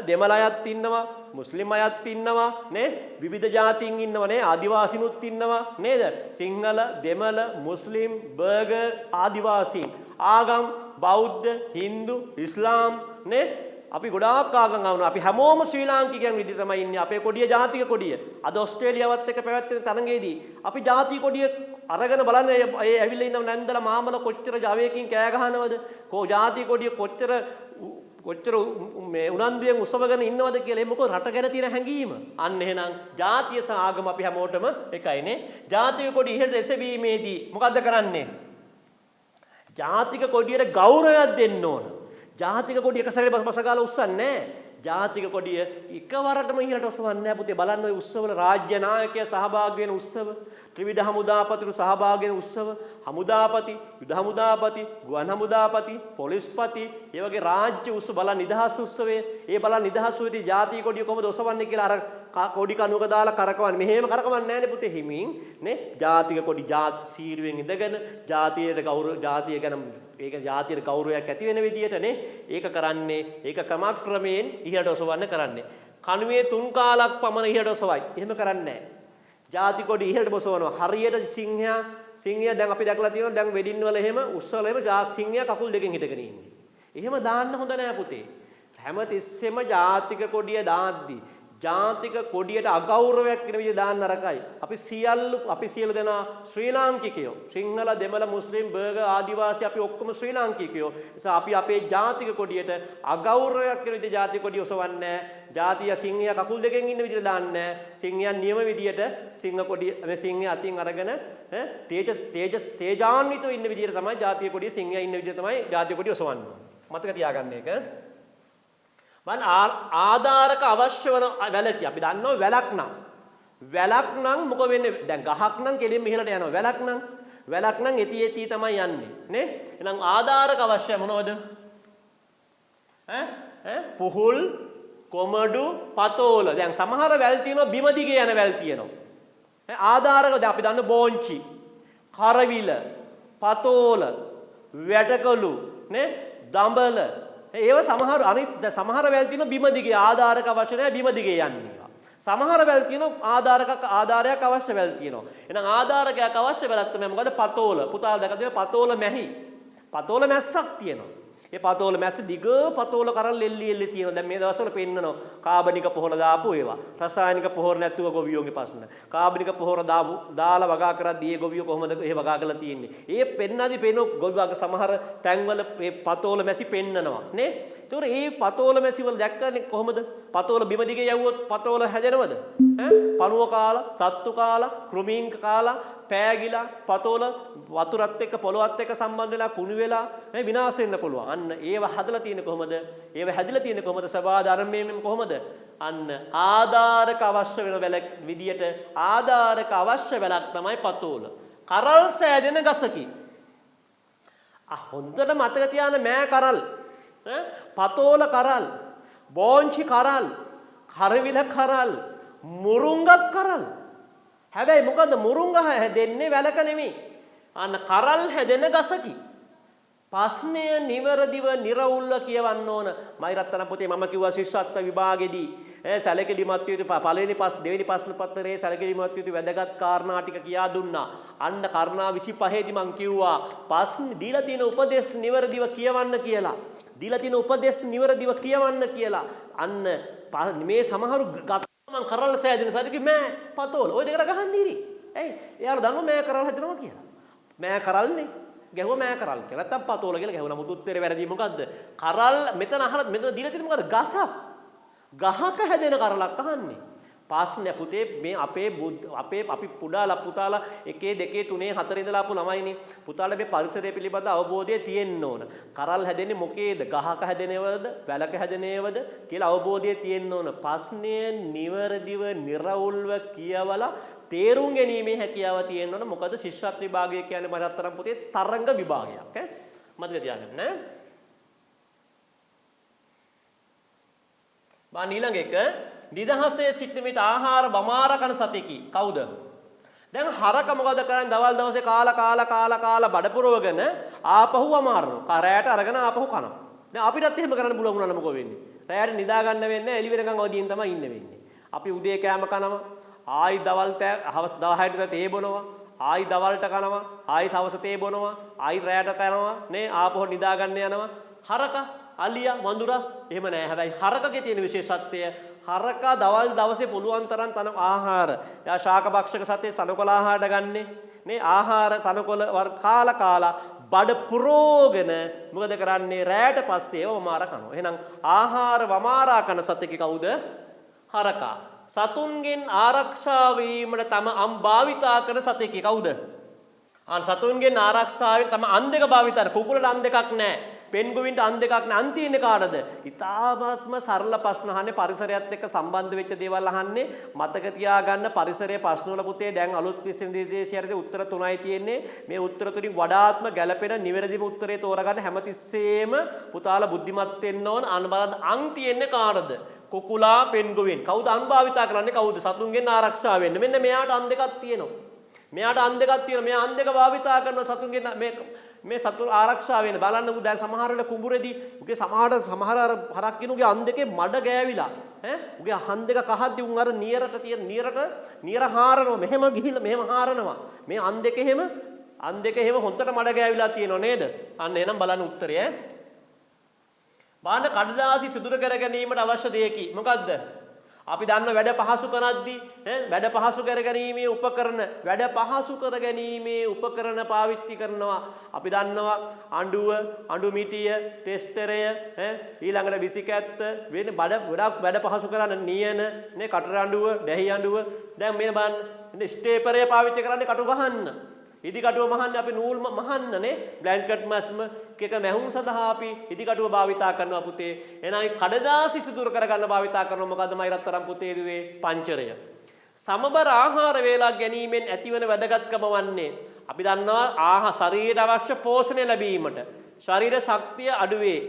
දෙමළ අයත් ඉන්නවා මුස්ලිම් අයත් ඉන්නවා නේ විවිධ ජාතීන් ඉන්නවා නේ ආදිවාසීනුත් ඉන්නවා නේද සිංහල දෙමළ මුස්ලිම් බර්ගර් ආදිවාසීන් ආගම් බෞද්ධ හින්දු ඉස්ලාම් නේ අපි ගොඩාක් ආගම් ආවනවා අපි හැමෝම ශ්‍රී ලාංකිකයන් විදිහට තමයි ඉන්නේ අපේ කොඩිය ජාතික කොඩිය අද ඕස්ට්‍රේලියාවත් එක්ක පැවැත්වෙන තරඟයේදී අපි ජාතික කොඩිය අරගෙන බලන්න ඒ ඇවිල්ලා ඉන්න නැන්දලා මාමල කොච්චර ජවයකින් කෑ ගහනවද ජාතික කොඩිය කොච්චර මේ උනන්දුවෙන් උසවගෙන ඉන්නවද කියලා මොකද රට ගැන තියෙන හැඟීම අන්න එහෙනම් ජාතිය සහ ආගම අපි හැමෝටම එකයිනේ ජාතික කොඩිය ඉහළට එසවීමේදී මොකද්ද කරන්නේ ජාතික කොඩියට ගෞරවයක් දෙන්න ඕන ජාතික කොඩිය එක සැරේ බසගාලා උස්සන්නේ නැහැ. ජාතික කොඩිය එකවරටම ඉහළට ඔසවන්නේ නැහැ පුතේ. බලන්න ඔය උත්සවවල රාජ්‍ය නායකයා සහභාගී වෙන උත්සව, ත්‍රිවිධ හමුදාපතිරු සහභාගී වෙන උත්සව, හමුදාපති, යුද හමුදාපති, ගුවන් හමුදාපති, පොලිස්පති, ඒ වගේ රාජ්‍ය උත්සව බලන්න නිදහස් උත්සවයේ, ඒ බලන්න නිදහස් උත්සවයේදී ජාතික කොඩිය කොහොමද ඔසවන්නේ කියලා අර කොඩි කණුවක දාලා කරකවන්නේ. මෙහෙම කරකවන්නේ නැහැනේ පුතේ හිමින් නේ. ජාතික කොඩි සීරුවෙන් ඉඳගෙන ජාතියට ගැන ඒක ජාතියට ගෞරවයක් ඇති වෙන විදියට නේ. ඒක කරන්නේ ඒක ක්‍රමක්‍රමයෙන් ඉහළට ඔසවන්න කරන්නේ. කණුවේ 3 කාලක් පමණ ඉහළට ඔසවයි. එහෙම කරන්නේ නැහැ. ජාති කොඩි ඉහළට ඔසවනවා. හරියට සිංහයා දැන් අපි දැකලා තියෙනවා දැන් වෙඩින් වල එහෙම උස්සල එහෙම සිංහයා කකුල් දෙකෙන් හිටගෙන ඉන්නේ. එහෙම දාන්න හොඳ නෑ පුතේ. හැම තිස්සෙම ජාතික කොඩිය දාද්දි ජාතික කොඩියට අගෞරවයක් වෙන විදිහ දාන්න නරකයි. අපි සියලු දෙනා ශ්‍රී ලාංකිකයෝ. සිංහල, දෙමළ, මුස්ලිම්, බර්ගර්, ආදිවාසී අපි ඔක්කොම ශ්‍රී ලාංකිකයෝ. නිසා අපි අපේ ජාතික කොඩියට අගෞරවයක් වෙන විදිහ ජාතික කොඩිය ඔසවන්නේ නෑ. ජාතිය සිංහයා කකුල් දෙකෙන් ඉන්න විදිහට දාන්නේ නෑ. සිංහයා නියම විදිහට සිංහ කොඩිය මේ සිංහයා අතින් අරගෙන තේජාන්විතව ඉන්න විදිහට තමයි ජාතික කොඩිය සිංහයා ඉන්න විදිහට තමයි ජාතික කොඩිය ඔසවන්නේ. මතක තියාගන්න එක. ආධාරක අවශ්‍ය වන වැලකි. අපි දන්නවා වැලක් නම් මොකද වෙන්නේ? දැන් ගහක් නම් කෙලින්ම ඉහළට යනවා. වැලක් නම් එති තමයි යන්නේ නේ. එහෙනම් ආධාරක අවශ්‍ය මොනවද? පුහුල්, කොමඩු, පතෝල. දැන් සමහර වැල් තියෙනවා බිම දිගේ යන වැල් තියෙනවා. ආධාරක දැන් අපි දන්න බෝංචි, කරවිල, පතෝල, වැටකලු නේ, දඹල ඒව සමහර වැල් තියෙනවා බිම දිගේ ආධාරක අවශ්‍ය නැහැ බිම දිගේ යන්නේ. සමහර වැල් තියෙනවා ආධාරයක් අවශ්‍ය වැල් තියෙනවා. එහෙනම් ආධාරකයක් අවශ්‍ය වැලක් තමයි මොකද? පතෝල. පුතාලා දැකලා තියෙනවා පතෝල මැහි. පතෝල මැස්සක් තියෙනවා. ඒ පතෝල මැස්ස දිග පතෝල කරන් එල්ලි තියෙනවා. දැන් මේ දවස්වල පෙන්නනවා කාබනික පොහොර දාපු ඒවා. රසායනික පොහොර නැතුව ගොවියෝගේ ප්‍රශ්න. කාබනික පොහොර දාලා වගා කරද්දී ඒ ගොවියෝ කොහොමද ඒ වගා කරලා තියෙන්නේ? ඒ පෙන්නදී පේන ගොවියෝගේ සමහර තැන්වල මේ පතෝල මැසි පෙන්නනවා නේ. ඒතකොට මේ පතෝල මැසි වල දැක්කනේ කොහොමද? පතෝල බිම දිගේ යවුවොත් පතෝල හැදෙනවද? පණුව කාලා, සත්තු කාලා, කෘමීන් කාලා, පෑගිලා, පතෝල වතුරත් එක්ක පොළොවත් එක්ක සම්බන්ධ වෙලා කුණු වෙලා විනාශ වෙන්න පුළුවන්. අන්න ඒව හදලා තියෙන්නේ කොහොමද? ඒව හැදිලා තියෙන්නේ කොහොමද? සබා ධර්මයෙන් කොහොමද? අන්න ආධාරක අවශ්‍ය වෙන වැලක් විදියට ආධාරක අවශ්‍ය වැලක් තමයි පතෝල. කරල් සෑදෙන ගසකි. හොඳට මතක තියාගන්න මෑ කරල්. පතෝල කරල්, බෝංචි කරල්, කරවිල කරල්, මුරුංගත් කරල්. හැබැයි මොකද මුරුංග හැදෙන්නේ වැලක නෙමෙයි. අන්න කරල් හැදෙන ගසකි. ප්‍රශ්නය නිවරදිව නිර්වුල්ව කියවන්න ඕන. මයිරත්තන පුතේ මම කිව්වා ශිෂ්‍යත්ව විභාගෙදී සැලකිලිමත් යුතු දෙවෙනි ප්‍රශ්න පත්‍රයේ සැලකිලිමත් යුතු වැදගත් කාරණා ටික කියා දුන්නා. අන්න කාරණා 25 දී මම කිව්වා ප්‍රශ්න දීලා තියෙන උපදේශ නිවරදිව කියවන්න කියලා. දීලා තියෙන උපදේශ නිවරදිව කියවන්න කියලා. අන්න මේ සමහරු මම කරල් සෑදෙන සාදික මෑ පතෝල ඔය දෙකට ගහන්න ඉරි. ඇයි? එයාලා දන්නවා මෑ කරල් හැදෙනවා කියලා. මෑ කරල්නේ. ගැහුවා මෑ කරල් කියලා. නැත්තම් පතෝල කියලා ගැහුවා. නමුත් උත්තරේ වැරදි මොකද්ද? කරල් මෙතන අහලා මෙතන දීලා තියෙන්නේ මොකද්ද? ගසක්. ගහක හැදෙන කරලක් අහන්නේ. ප්‍රශ්න පුතේ මේ අපි පුතාලා 1 2 3 4 ඉඳලා ආපු ළමයිනේ. පුතාලා මේ පරිසරය පිළිබඳ අවබෝධය තියෙන්න ඕන. කරල් හැදෙන්නේ මොකේද? ගහක හැදෙනවද? වැලක හැදෙනවද කියලා අවබෝධය තියෙන්න ඕන. ප්‍රශ්නය නිවරදිව නිර්වුල්ව කියවලා තේරුම් ගැනීමේ හැකියාව තියෙන්න ඕන. මොකද ශිෂ්‍යත්ව විභාගය කියන්නේ මහතරම් පුතේ තරංග විභාගයක්. මතක තියාගන්න. ඊළඟ එක නිදහසේ සිටින විට ආහාර බමාර කන සතෙකි. කවුද? දැන් හරක මොකද කරන්නේ? දවල් දවසේ කාලා බඩ පුරවගෙන ආපහු අමාරනවා. රැයට අරගෙන ආපහු කනවා. දැන් අපිටත් එහෙම කරන්න පුළුවන් වුණා නම් මොකෝ වෙන්නේ? රැයට නිදා ගන්න වෙන්නේ එළි වෙනකන් අවදියෙන් තමයි ඉන්න වෙන්නේ. අපි උදේ කෑම කනවා, ආයි දවල් හවස් 10ට තේ බොනවා, ආයි දවල්ට කනවා, ආයි හවස තේ බොනවා, ආයි රැයට කනවා නේ ආපහු නිදා ගන්න යනවා. හරක අලියා වඳුරා එහෙම නෑ. හැබැයි හරකගේ තියෙන විශේෂත්වය හරකා දවල් දවසේ පුළුවන් තරම් තන ආහාර. එයා ශාකභක්ෂක සතේ තනකොළ ආහාර ගන්නේ නේ. ආහාර තනකොළ කාලා බඩ පුරෝගෙන මොකද කරන්නේ? රැයට පස්සේ ඒව වමාර කනවා. එහෙනම් ආහාර වමාරා කන සතෙක් කවුද? හරකා. සතුන්ගෙන් ආරක්ෂා වීමට තම අම් භාවිතා කරන සතෙක් කවුද? සතුන්ගෙන් ආරක්ෂාවෙන් තම අන් දෙක භාවිතා. කුකුලට අන් දෙකක් නෑ. පෙන්ගුවින්ට අන් දෙකක් නෑ. අන් තියෙන්නේ කාටද? ඉතාමත්ම සරල ප්‍රශ්න අහන්නේ, පරිසරයත් එක්ක සම්බන්ධ වෙච්ච දේවල් අහන්නේ. මතක තියාගන්න පරිසරයේ ප්‍රශ්න වල පුතේ දැන් අලුත් විශ්ව නිර්දේශයේදී උත්තර 3යි තියෙන්නේ. මේ උත්තර තුنين වඩාත්ම ගැළපෙන නිවැරදිම උත්තරේ තෝරගන්න හැමතිස්සෙම පුතාලා බුද්ධිමත් වෙන්න ඕන. අන් බලන්න අන් තියෙන්නේ කාටද? කුකුලා පෙන්ගුවෙන්. කවුද අනුභාවිතා කරන්නේ? කවුද සතුන්ගෙන් ආරක්ෂා වෙන්නේ? මෙන්න මෙයාට අන් දෙකක් තියෙනවා. මෙයාට අන් දෙකක් තියෙනවා. මෙයා අන් දෙක භාවිතා කරන සතුන්ගෙන් මේ සතුන් ආරක්ෂා වෙන. බලන්නකෝ දැන් සමහර වෙලාව කුඹුරේදී උගේ සමහර අර හරක් කිනුගේ අන් දෙකේ මඩ ගෑවිලා. උගේ අහන් දෙක කහද්දී උන් අර නියරට තියෙන නියර හාරනවා. මෙහෙම ගිහිල්ලා මෙහෙම හාරනවා. මේ අන් දෙක එහෙම හොන්දට මඩ ගෑවිලා තියෙනව නේද? අන්න එහෙනම් බලන්න උත්තරය ඈ. බාහන කඩදාසි සිදුර කර ගැනීමට අවශ්‍ය දෙයකි. මොකද්ද? අපි දන්න වැඩ පහසු කරද්දී වැඩ පහසු කර ගැනීමේ උපකරණ පාවිච්චි කරනවා. අපි දන්නවා අඬු මිටිය, ටෙස්ටරය, ඊළඟට විසිකැත්ත වෙන ගොඩක් වැඩ පහසු කරන නියන, නේ කටර අඬුව, දැහි අඬුව. දැන් මේ බලන්න ස්ටේපරය පාවිච්චි කරන්නේ කටු ගහන්න. ඉදි කටුව මහන්නේ අපි නූල් මහන්න නේ බ්ලැන්කට් මස්ම කේක මැහුම් සඳහා අපි ඉදි කටුව භාවිතා කරනවා පුතේ. එහෙනම් කඩදාසි සිදුර කරගන්න භාවිතා කරනවා. මොකද්ද මයි රත්තරන් පුතේ දුවේ? පංචරය. සමබර ආහාර වේලා ගැනීමෙන් ඇතිවන වැදගත්කම වන්නේ අපි දන්නවා ශරීරයට අවශ්‍ය පෝෂණය ලැබීමට ශරීර ශක්තිය අඩු වේ,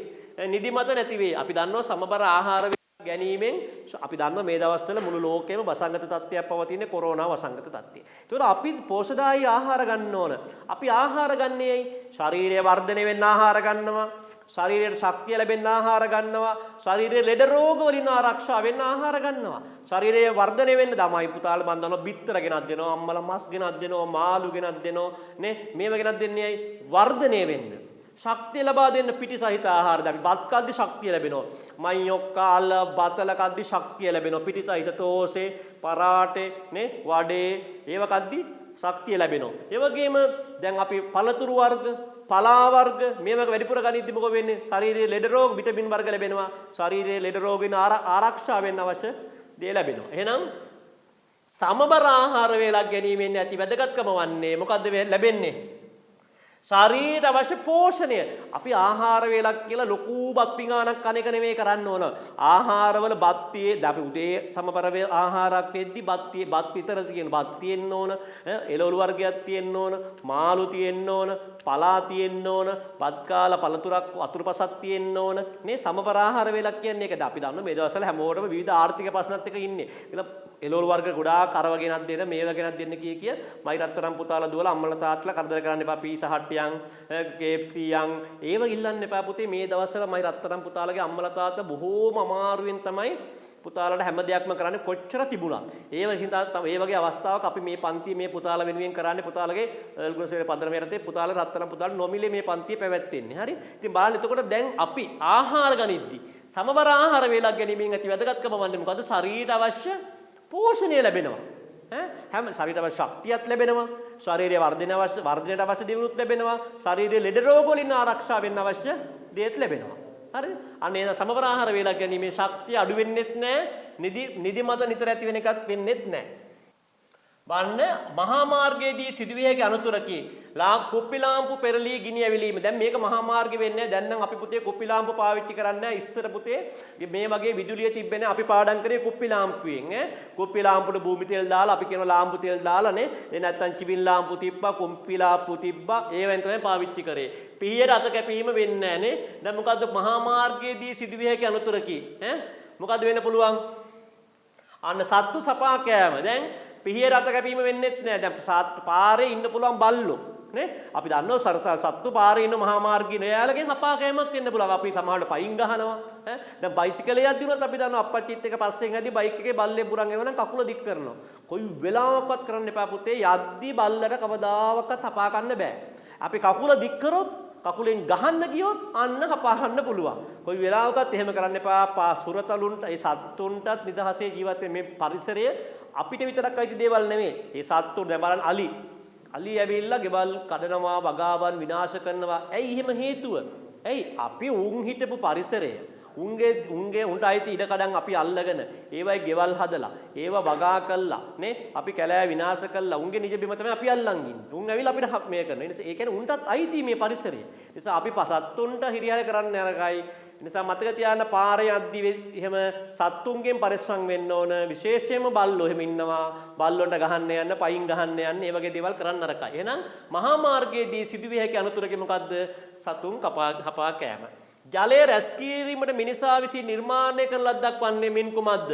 නිදිමත නැති වේ. අපි දන්නවා සමබර ආහාර ගැනීමෙන් අපි දන්නවා මේ දවස්වල මුළු ලෝකෙම වසංගත තත්ත්වයක් පවතින කොරෝනා වසංගත තත්ත්වය. ඒතකොට අපි පෝෂදායී ආහාර ගන්න ඕන. අපි ආහාර ගන්නේ ශරීරය වර්ධනය වෙන්න ආහාර ගන්නවා. ශරීරයට ශක්තිය ලැබෙන්න ආහාර ගන්නවා. ශරීරයේ ලෙඩ රෝග වලින් ආරක්ෂා වෙන්න ආහාර ගන්නවා. ශරීරයේ වර්ධනය වෙන්න තමයි පුතාලා මන් දන්නවා බිත්තර ගෙනත් දෙනවා, අම්මලා මස් ගෙනත් දෙනවා, මාළු ගෙනත් දෙනවා නේ. මේව ගෙනත් දෙන්නේ ඇයි? වර්ධනය වෙන්න. ශක්තිය ලබා දෙන්න පිටි සහිත ආහාර දැන් බත් කද්දි ශක්තිය ලැබෙනවා. මයියොක්කාල බතල කද්දි ශක්තිය ලැබෙනවා. පිටි සහිත තෝසේ, පරාටේ නේ, වඩේ ඒව කද්දි ශක්තිය ලැබෙනවා. ඒ වගේම දැන් අපි පළතුරු වර්ග, පලා වර්ග මේවා වැඩිපුර ගනිද්දි මොකද වෙන්නේ? ශරීරයේ ලෙඩ රෝග විටමින් වර්ග ලැබෙනවා. ශරීරයේ ලෙඩ රෝගින් ආරක්ෂා වෙන්න අවශ්‍ය දේ ලැබෙනවා. එහෙනම් සමබර ආහාර වේලක් ගැනීමෙන් ඇති වැදගත්කම වන්නේ මොකද්ද ලැබෙන්නේ? ශරීරයට අවශ්‍ය පෝෂණය. අපි ආහාර වේලක් කියලා ලොකු බත් පිඟානක් කන එක නෙමෙයි කරන්න ඕන. ආහාරවල බත් අපි උදේ සමබර ආහාරයක් වෙද්දි බත් විතර තියෙන බත් තියෙන්න ඕන, එළවලු වර්ගයක් තියෙන්න ඕන, මාළු තියෙන්න ඕන, පලා තියෙන්න ඕන, බත් කාලා පළතුරක් වතුරුපසක් තියෙන්න ඕන. මේ සමබර ආහාර වේලක් කියන්නේ ඒකද? අපි දන්නවා මේ දවස්වල හැමෝටම විවිධ ආර්ථික ප්‍රශ්නත් එක්ක ඉන්නේ. එළවලු වර්ග ගොඩාක් කරව ගෙනත් දෙන්න, මේව ගෙනත් දෙන්න කිය මයි රත්තරන් පුතාලා දුවලා අම්මලා තාත්තලා කරදර කරන්න එපා. පීසා හට්ටියන්, KFC යන් ඒව ඉල්ලන්න එපා පුතේ. මේ දවස්වල මයි රත්තරන් පුතාලගේ අම්මලා තාත්තා බොහෝම අමාරුවෙන් තමයි පුතාලට හැම දෙයක්ම කරන්නේ කොච්චර තිබුණත්. ඒ වගේ අවස්ථාවක අපි මේ පන්තිය මේ පුතාලා වෙනුවෙන් කරන්නේ පුතාලගේ ගුණසේන පදනම යටතේ පුතාලා රත්තරන් පුතාලා නොමිලේ මේ පන්තිය පැවැත්වෙන්නේ. හරි. ඉතින් බලන්න එතකොට දැන් අපි ආහාර ගනිද්දි සමබර ආහාර වේලක් ගැනීමෙන් ඇති වැදගත්කම වන්නේ මොකද්ද? ශරීරයට අවශ්‍ය පෝෂණය ලැබෙනවා. හැම ශරීරයට අවශ්‍ය ශක්තියක් ලැබෙනවා. ශරීරයේ වර්ධනයට අවශ්‍ය දියුණුවක් ලැබෙනවා. ශරීරයේ ලෙඩ රෝග වලින් ආරක්ෂා වෙන්න අවශ්‍ය දේත් ලැබෙනවා. හරිද? අන්න ඒ සමබර ආහාර වේලක් ගැනීමේ ශක්තිය අඩු වෙන්නෙත් නැහැ. නිදිමත නිතර ඇති වෙන එකත් වෙන්නෙත් නැහැ. වන්න මහා මාර්ගයේදී සිදුවිය හැකි අනුතරකි. කුප්පි ලාම්පු පෙරලී ගිනි ඇවිලීම. දැන් මේක මහා මාර්ගෙ වෙන්නේ. දැන් නම් අපි පුතේ කුප්පි ලාම්පු පාවිච්චි කරන්නේ නැහැ. ඉස්සර පුතේ මේ වගේ විදුලිය තිබ්බේ අපි පාඩම් කරේ කුප්පි ලාම්පුවෙන් කුප්පි ලාම්පුවට භූමි තෙල් දාලා අපි කියන ලාම්පු තෙල් දාලා නේ. නැත්තම් චිවිල් ලාම්පු තිබ්බා, කුප්පි ලාම්පු තිබ්බා. ඒවෙන් තමයි පාවිච්චි කරේ. පිහියට අත කැපීම වෙන්නේ නැහැ නේ. දැන් මොකද්ද මහා මාර්ගයේදී සිදුවිය හැකි අනුතරකි? මොකද්ද වෙන්න පුළුවන්? අන්න සත්තු සපා කෑම. දැන් පිහිය රත කැපීම වෙන්නේත් නෑ. දැන් පාරේ ඉන්න පුළුවන් බල්ලෝ නේ. අපි දන්නවා සත්තු පාරේ ඉන්න මහා මාර්ගයේ නෑලගෙන් හපා කෑමක් වෙන්න පුළුවන්. අපි සමහරවිට පයින් ගහනවා. දැන් බයිසිකලේ යද්දී උනත් අපි දන්නවා අප්පච්චිත් එක්ක පස්සෙන් යද්දී බයික් එකේ බල්ලේ බුරන් එනවා නම් කකුල දික් කරනවා. කොයි වෙලාවකවත් කරන්න එපා පුතේ. යද්දී බල්ලට කවදාවත් හපා ගන්න බෑ. අපි කකුල දික් කරොත් කකුලෙන් ගහන්න ගියොත් අන්න හපා ගන්න පුළුවන්. කොයි වෙලාවකවත් එහෙම කරන්න එපා. සුරතලුන්ට ඒ සත්තුන්ටත් නිදහසේ ජීවත් වෙන්න මේ පරිසරය අපිට විතරක් අයිති දේවල් නෙමෙයි. ඒ සත්තු දැන් බලන්න අලි ඇවිල්ලා ගෙවල් කඩනවා, වගාවන් විනාශ කරනවා. ඇයි එහෙම හේතුව? ඇයි අපි උන් හිටපු පරිසරය උන්ට අයිති ඉඩ කඩන් අපි අල්ලගෙන ඒවයි ගෙවල් හදලා ඒවා වගා කළා නේ. අපි කැලෑ විනාශ කළා. උන්ගේ නිජ බිම තමයි අපි අල්ලන් ඉන්නේ. උන් ඇවිල්ලා අපිට මේ කරනවා. ඒ නිසා ඒ කියන්නේ උන්ටත් අයිති මේ පරිසරය. ඒ නිසා අපි සත්තුන්ට හිරිහැර කරන්න අරගයි. නිසා මතක තියාගන්න පාරේ යද්දි එහෙම සත්තුන්ගෙන් පරිස්සම් වෙන්න ඕන. විශේෂයෙන්ම බල්ලෝ එහෙම ඉන්නවා. බල්ලොන්ට ගහන්න යන්න, පයින් ගහන්න යන්න, මේ වගේ දේවල් කරන්න අරකයි. එහෙනම් මහා මාර්ගයේදී සිදුවිය හැකි අනුතරක මොකද්ද? සතුන් හපා කෑම. ජලය රැස් කිරීමට මිනිසා විසින් නිර්මාණය කරන ලද්දක් වන්නේ මින් කුමක්ද?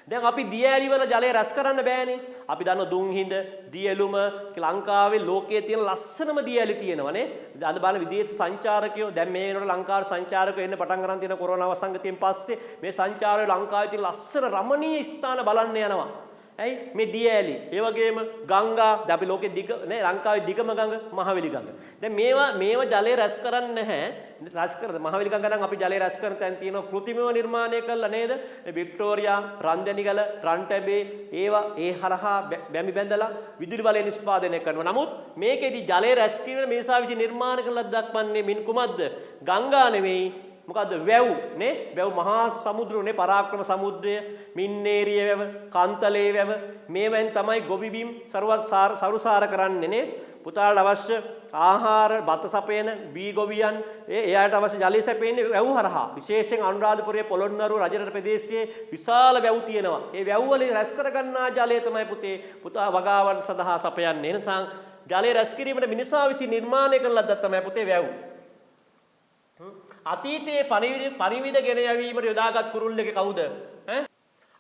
දැන් අපි දිය ඇලි වල ජලය රැස් කරන්න බෑනේ. අපි දන්නවා දුම්හිඳ, දියලුම ලංකාවේ ලෝකයේ තියෙන ලස්සනම දිය ඇලි තියෙනවානේ. අද බලන විදේශ සංචාරකයෝ දැන් මේ වෙනකොට ලංකාවේ සංචාරකයෝ එන්න පටන් ගන්න තියෙන කොරෝනා වසංගතයෙන් පස්සේ මේ සංචාරය ලංකාවේ තියෙන ලස්සන රමණීය ස්ථාන බලන්න යනවා. ඇයි මේ දිය ඇලි ඒ වගේම ගංගා දැන් අපි ලෝකේ දිග නේ ලංකාවේ දිගම ගඟ මහවැලි ගඟ. දැන් මේවා ජලය රැස් කරන්නේ නැහැ. රැස් කරද මහවැලි ගඟ නම් අපි ජලය රැස් කරන තැන් තියෙනවා කෘත්‍රිමව නිර්මාණය කළා නේද? මේ වික්ටෝරියා, රන්දැනිගල, රන්ටැබේ ඒවා ඒ හරහා බැමි බැඳලා විදුලි බලය නිෂ්පාදනය කරනවා. නමුත් මේකෙදි ජලය රැස් කිරීම මේසා විසින් නිර්මාණය කළා දක්වන්නේ මින් කුමක්ද? ගංගා නෙවෙයි. මොකද්ද වැව් නේ වැව් මහා සමුද්‍රනේ පරාක්‍රම සමුද්‍රය මින්නේරිය වැව කාන්තලේ වැව මේවෙන් තමයි ගොවිබිම් සරුසාර කරන්නේ නේ පුතාලට අවශ්‍ය ආහාර බත සපයන බී ගොවියන් එයාට අවශ්‍ය ජලය සපයන්නේ වැව් හරහා විශේෂයෙන් අනුරාධපුරයේ පොළොන්නරුව රජරට ප්‍රදේශයේ විශාල වැව් තියෙනවා ඒ වැව් වලින් රැස් කර ගන්නා ජලය තමයි පුතා වගාවන් සඳහා සපයන්නේ එනිසා ජලය රැස් කිරීමට මිනිසා විසින් නිර්මාණය කළ ලද්දක් තමයි පුතේ වැව් අතීතයේ පරිවිද ගෙන යවීමට යොදාගත් කුරුල්ලෙක් කවුද?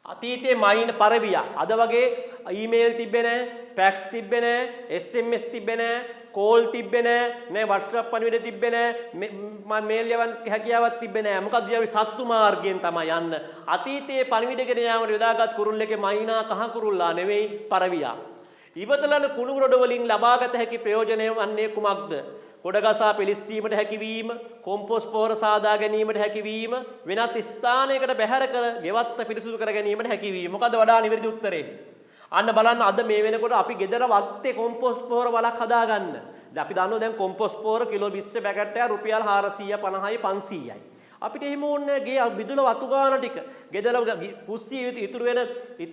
අතීතයේ මයින් පරවියා. අද වගේ ඊමේල් තිබ්බේ නැහැ, ෆැක්ස් තිබ්බේ නැහැ, SMS තිබ්බේ නැහැ, කෝල් තිබ්බේ නැහැ, WhatsApp පණිවිඩ තිබ්බේ නැහැ, මේල් යවන්න හැකියාවක් තිබ්බේ නැහැ. මොකද යවි සත්තු මාර්ගයෙන් තමයි යන්න. අතීතයේ පරිවිද ගෙන යාමට යොදාගත් කුරුල්ලෙක් මයිනා කහ කුරුල්ලා නෙවෙයි පරවියා. ඉවතලන කුණු රොඩ වලින් ලබාගත හැකි ප්‍රයෝජනය වන්නේ කුමක්ද? ගොඩගසා පිළිස්සීමට හැකියවීම, කොම්පෝස්ට් පොහොර සාදා ගැනීමට හැකියවීම, වෙනත් ස්ථානයකට බැහැර කර ගෙවත්ත පිරිසුදු කර ගැනීමට හැකියවීම. මොකද වඩා නිවැරදි උත්තරේ? අන්න බලන්න අද මේ වෙනකොට අපි ගෙදර වත්තේ කොම්පෝස්ට් පොහොර වලක් හදාගන්න. දැන් අපි දන්නවා දැන් කොම්පෝස්ට් පොහොර කිලෝ 20 පැකට් එක රුපියල් 450යි 500යි. අපිට එහෙම ඕනේ ගේ විදුල වතු ගාන ටික ගෙදර කුස්සිය ඉතුරු වෙන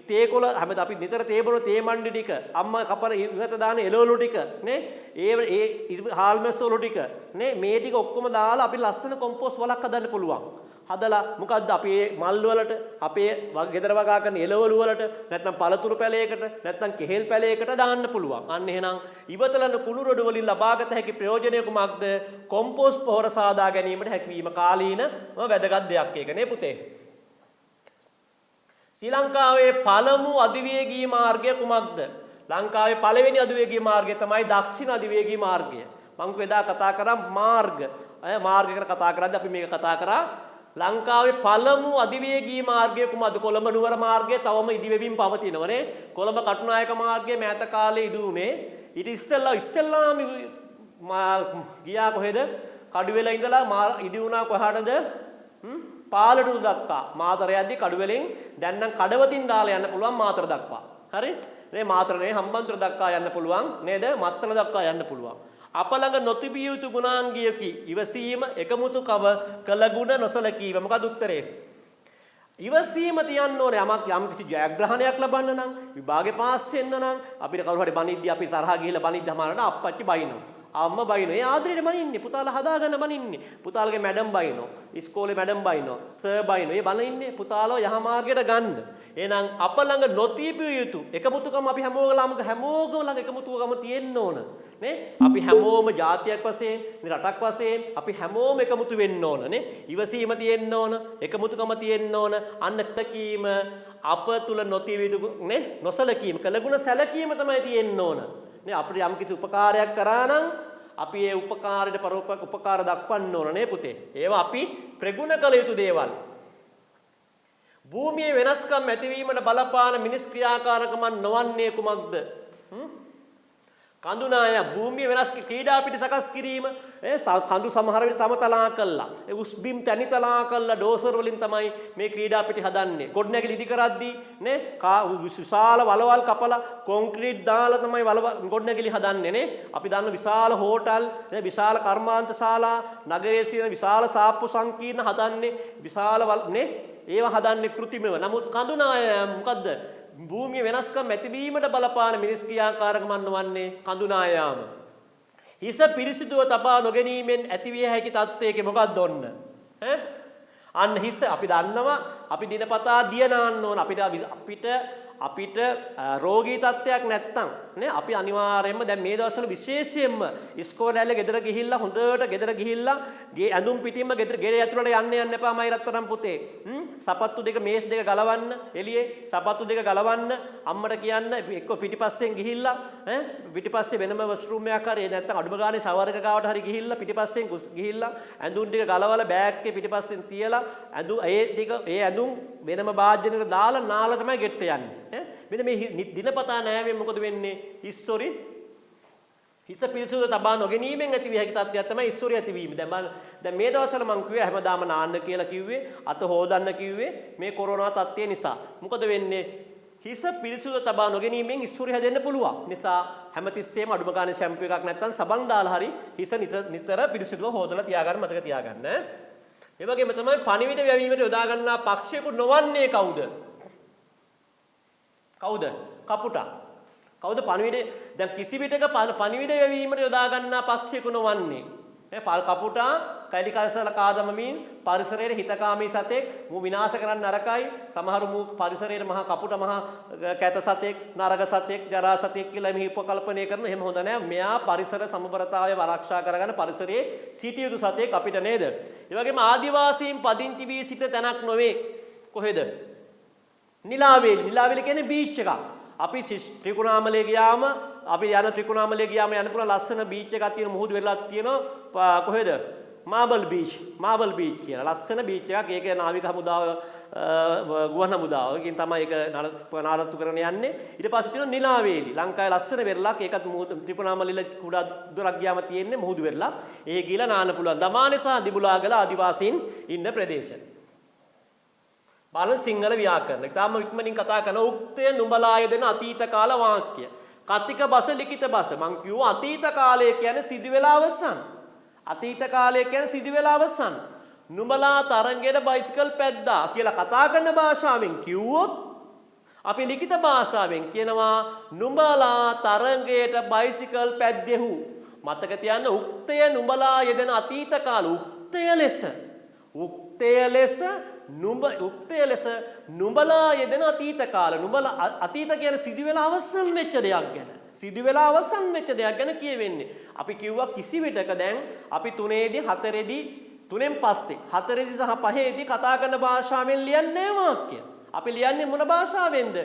තේකොළ හැමදාම අපි නිතර තේ බොන තේ මණ්ඩි ටික අම්මා කපන ඉවත දාන එළවලු ටික නේ ඒ හාල්මැස් වල ටික නේ මේ ටික ඔක්කොම දාලා අපි ලස්සන කොම්පෝස්ට් වලක් හදන්න පුළුවන් හදලා මොකද්ද අපි මල් වලට අපේ ගෙදර වගා කරන එළවලු වලට නැත්නම් පළතුරු පැලයකට නැත්නම් කෙහෙල් පැලයකට දාන්න පුළුවන් අන්න එහෙනම් ඉවතලන කුණු රොඩ වලින් ලබාගත හැකි ප්‍රයෝජනය කුමක්ද කොම්පෝස්ට් පොහොර සාදා ගැනීමට හැකියවීම කාලීන වැදගත් දෙයක් ඒක නේ පුතේ ශ්‍රී ලංකාවේ පළමු අධිවේගී මාර්ගය කුමක්ද ලංකාවේ පළවෙනි අධිවේගී මාර්ගය තමයි දක්ෂිණ අධිවේගී මාර්ගය මම එදා කතා කරා මාර්ගයකට කතා කරද්දී අපි මේක කතා කරා ලංකාවේ පළමු අධිවේගී මාර්ගය කුමක්ද කොළඹ නුවර මාර්ගය තවම ඉදිවෙමින් පවතිනවනේ කොළඹ කටුනායක මාර්ගය මෑත කාලේ ඉදුනේ ඊට ඉස්සෙල්ලාම ගියා කොහෙද කඩුවෙල ඉඳලා ඉදි වුණා කොහාටද පාලටු දක්වා මාතර යද්දි කඩුවෙලෙන් දැන් නම් කඩවතින් දාලා යන්න පුළුවන් මාතර දක්වා හරි මේ මාතර නේ හම්බන්තොට දක්වා යන්න පුළුවන් නේද මත්තල දක්වා යන්න පුළුවන් අප ළඟ නොතිබිය යුතු ගුණාංගයකි ඉවසීම එකමුතුකම කළ ගුණ නොසලකීම මොකද උත්තරේ ඉවසීම තියන්න ඕනේ යම් කිසි ජයග්‍රහණයක් ලබන්න නම් විභාගේ පාස් වෙන්න නම් අපිට කවුරු හරි බනිද්දී අපි තරහා ගිහලා බනිද්දී හමාරට අප්පච්චි බයිනවා අම්මා බයිනෝ ඒ ආදරේට බනින්නේ පුතාලා හදාගන්න බනින්නේ පුතාලගේ මැඩම් බයිනෝ ඉස්කෝලේ මැඩම් බයිනෝ සර් බයිනෝ ඒ බනින්නේ පුතාලව යහමාර්ගයට ගන්න එහෙනම් අප ළඟ නොතිබිය යුතු එකමුතුකම අපි හැමෝගම ළඟ එකමුතුකම තියෙන්න ඕන නේ අපි හැමෝම ජාතියක් වශයෙන් රටක් වශයෙන් අපි හැමෝම එකමුතු වෙන්න ඕන නේ ඉවසීම තියෙන්න ඕන එකමුතුකම තියෙන්න ඕන අන්න කීම අප තුල නොතිබිය යුතු නේ නොසලකීම කළගුණ සැලකීම තමයි තියෙන්න ඕන නේ අපිට යම් කිසි උපකාරයක් කරා නම් අපි ඒ උපකාරයට උපකාර දක්වන්න ඕන නේ පුතේ ඒවා අපි ප්‍රගුණ කළ යුතු දේවල් භූමියේ වෙනස්කම් ඇතිවීමට බලපාන මිනිස් ක්‍රියාකාරකම නොවන්නේ කුමක්ද කඳුනාය භූමිය වෙනස් ක්‍රීඩා පිටි සකස් කිරීම කඳු සමහර විට තම තලා කළා ඒ උස්බිම් තනි තලා කළා ඩෝසර් වලින් තමයි මේ ක්‍රීඩා පිටි හදන්නේ ගොඩනැගිලි ඉදි කරද්දී නේ විශාල වලවල් කපලා කොන්ක්‍රීට් දාලා තමයි ගොඩනැගිලි හදන්නේ නේ අපි දන්න විශාල හෝටල් නේ විශාල කර්මාන්ත ශාලා නගරයේ තියෙන විශාල සාප්පු සංකීර්ණ හදන්නේ විශාල නේ ඒවා හදන්නේ කෘත්‍රිමව නමුත් කඳුනාය මොකද්ද භූමිය වෙනස්කම් ඇතිවීමට බලපාන මිනිස් ක්‍රියාකාරකම් වන්නේ කඳුනායාම. හිස පිරිසිදුව තබා නොගැනීමෙන් ඇතිවිය හැකි තත්ත්වයක මොකක්ද ඔන්න? අන්න හිස අපි දන්නවා අපි දිනපතා දිය නාන්න ඕන අපිට අපිට රෝගී තත්ත්වයක් නැත්තම් නේ අපි අනිවාර්යයෙන්ම දැන් මේ දවස්වල විශේෂයෙන්ම ඉස්කෝලේ ගෙදර ගිහිල්ලා හොඳට ගෙදර ගිහිල්ලා ගේ ඇඳුම් පිටින්ම ගෙදර ඇතුළට යන්න එපා මයි රත්තරන් පුතේ. සපත්තු දෙක මේස් දෙක ගලවන්න එළියේ සපත්තු දෙක ගලවන්න අම්මට කියන්න එක්ක පිටිපස්සෙන් ගිහිල්ලා පිටිපස්සේ වෙනම වොෂ්රූම් එකක් හරි නැත්තම් අඩුම ගානේ ෂවර් එක ගාවට හරි ගිහිල්ලා පිටිපස්සෙන් ගිහිල්ලා ඇඳුම් ටික ගලවලා බෑග් එකේ පිටිපස්සෙන් තියලා ඒ ඇඳුම් වෙනම භාජනයකට දාලා නාලා තමයි ගෙට්ට යන්නේ. මෙන්න මේ දිනපතා නෑවෙන් මොකද වෙන්නේ? හිස්සොරි හිස පිරිසුදු තබා නොගැනීමෙන් ඇති විය හැකි තත්ත්වයක් තමයි ඉස්සොරි ඇතිවීම. දැන් මේ දවස්වල මම කිව්වේ හැමදාම නාන්න කියලා කිව්වේ, අත හොදන්න කිව්වේ මේ කොරෝනා තත්ත්වය නිසා. මොකද වෙන්නේ? හිස පිරිසුදු තබා නොගැනීමෙන් ඉස්සොරි හැදෙන්න පුළුවන්. නිසා හැමතිස්සෙම අඩුම ගානේ ෂැම්පු එකක් නැත්නම් සබන් දාලා හරි හිස නිතර පිරිසුදුව හොදලා තියාගන්න මතක තියාගන්න. ඒ වගේම තමයි පණිවිඩ වැවීමට යොදා ගන්නා පක්ෂියෙකු නොවන්නේ කවුද? කවුද? කපුටා. කවුද පණිවිඩ දැන් කිසි විටක පණිවිඩ වැවීමට යොදා ගන්නා පක්ෂියෙකු නොවන්නේ. කපුටා කැලි කල්සල කාදමමින් පරිසරයේ හිතකාමී සතෙක් මු විනාශ කරන්න නරකයි. සමහරු මු පරිසරයේ මහා කපුට මහා කැත සතෙක්, නරක සතෙක්, ජරා සතෙක් කියලා මෙහි උපකල්පනය කරන එහෙම හොඳ නෑ. මෙයා පරිසර සමබරතාවය ආරක්ෂා කරගන්න පරිසරයේ සිටිය යුතු සතෙක් අපිට නේද? ඒ වගේම ආදිවාසීන් පදිංචි වී සිටින තැනක් නොවේ. කොහෙද? නිලාවේලි කියන්නේ බීච් එකක්. අපි ත්‍රිකුණාමලේ ගියාම අපි යන ත්‍රිකුණාමලේ ගියාම යන්න පුළුවන් ලස්සන බීච් එකක් තියෙන මුහුදු වෙරළක් තියෙනවා. කොහෙද? මාබල් බීච් කියලා ලස්සන බීච් එකක්. ඒක නාවික හමුදාව ගුවන් හමුදාව. ඒකෙන් තමයි ඒක නාලත්තු කරන යන්නේ. ඊට පස්සේ තියෙනවා නිලාවේලි. ලංකාවේ ලස්සන වෙරළක්. ඒකත් ත්‍රිකුණාමලේ කුඩා දොරක් ගියාම තියෙන්නේ මුහුදු වෙරළක්. ඒ ගිහලා නාන්න පුළුවන්. දමානේ සහ දිබුලාගල ආදිවාසීන් ඉන්න ප්‍රදේශ. බලන සිංහල ව්‍යාකරණ. ඊටාම ඉක්මනින් කතා කරන උක්තය නුඹලාය දෙන අතීත කාල වාක්‍ය. කතික බස ලිඛිත බස. මං කිව්වා අතීත කාලය කියන්නේ සිදු වෙලා අවසන්. අතීත කාලය කියන්නේ සිදු වෙලා අවසන්. නුඹලා තරංගයට බයිසිකල් පැද්දා කියලා කතා කරන භාෂාවෙන් කිව්වොත් අපි ලිඛිත භාෂාවෙන් කියනවා නුඹලා තරංගයට බයිසිකල් පැද්දෙහු. මතක තියාගන්න උක්තය නුඹලා යෙදෙන අතීත කාල උක්තය ලෙස නුඹලා යෙදෙන අතීත කාල. නුඹලා අතීත කියන්නේ සිදු වෙලා අවසන් වෙච්ච දෙයක් ගැන. සිදු වෙලා අවසන් වෙච්ච දෙයක් ගැන කියවෙන්නේ. අපි කිව්වා කිසි විටක දැන් අපි 3ේදී 4ේදී 3න් පස්සේ 4ේදී සහ 5ේදී කතා කරන භාෂාවෙන් ලියන්නේ වාක්‍ය. අපි ලියන්නේ මොන භාෂාවෙන්ද?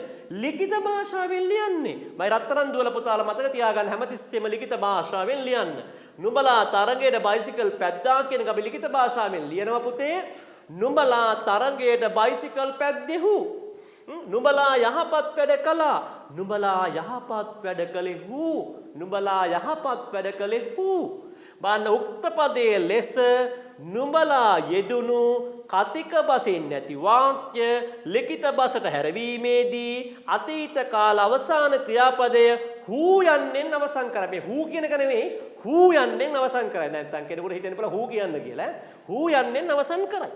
ලිඛිත භාෂාවෙන් ලියන්නේ. මයි රත්තරන් දුවල පුතාලා මතක තියාගන්න හැමතිස්සෙම ලිඛිත භාෂාවෙන් ලියන්න. නුඹලා තරංගයට බයිසිකල් පැද්දා කියන එක අපි ලිඛිත භාෂාවෙන් ලියනවා පුතේ. නුඹලා තරංගයට බයිසිකල් පැද්දෙහු. නුඹලා යහපත් වැඩ කළා. නුඹලා යහපත් වැඩ කළෙහු. නුඹලා යහපත් වැඩ කළෙහු. බාන්න උක්ත පදයේ ලෙස නුඹලා යෙදුණු කතික බසින් නැති වාක්‍ය ලිඛිත බසට හැරවීමේදී අතීත කාල අවසාන ක්‍රියාපදය හූ යන්නෙන් අවසන් කරයි. මේ හූ කියන එක නෙමෙයි හූ යන්නෙන් අවසන් කරයි. නැත්නම් කෙනෙකුට හිතෙන්න පුළුවන් හූ කියන්න කියලා. හූ යන්නෙන් අවසන් කරයි.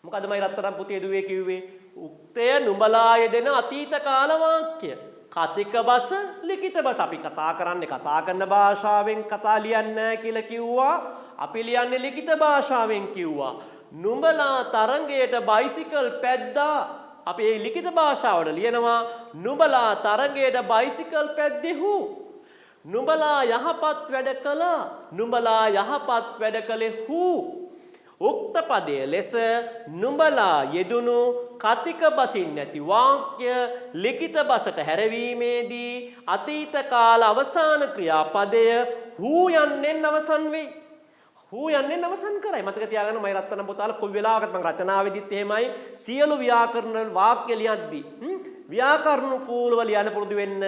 මොකද මයි රත්තරන් පුතේ දුවේ කිව්වේ උක්තය නුඹලා යෙදෙන අතීත කාල වාක්‍ය කතික බස ලිඛිත බස. අපි කතා කරන භාෂාවෙන් කතා ලියන්නේ කියලා කිව්වා. අපි ලියන්නේ ලිඛිත භාෂාවෙන් කිව්වා. නුඹලා තරංගයට බයිසිකල් පැද්දා. අපි මේ ලිඛිත භාෂාවට ලියනවා නුඹලා තරංගයට බයිසිකල් පැද්දෙහු. නුඹලා යහපත් වැඩ කළා. නුඹලා යහපත් වැඩ කළෙහු. උක්ත පදයේ ලෙස නුඹලා යෙදුණු කතික බසින් නැති වාක්‍ය ලිඛිත බසට හැරවීමේදී අතීත කාල අවසාන ක්‍රියාපදය හූ යන්නෙන් අවසන් වෙයි. හූ යන්නෙන් අවසන් කරයි. මතක තියාගන්න මයි රත්තරන් පුතාලා කොයි වෙලාවකත් මම රචනාවේදීත් එහෙමයි සියලු ව්‍යාකරණ වාක්‍ය ලියද්දී ව්‍යාකරණ කූලව ලියන්න පුරුදු වෙන්න.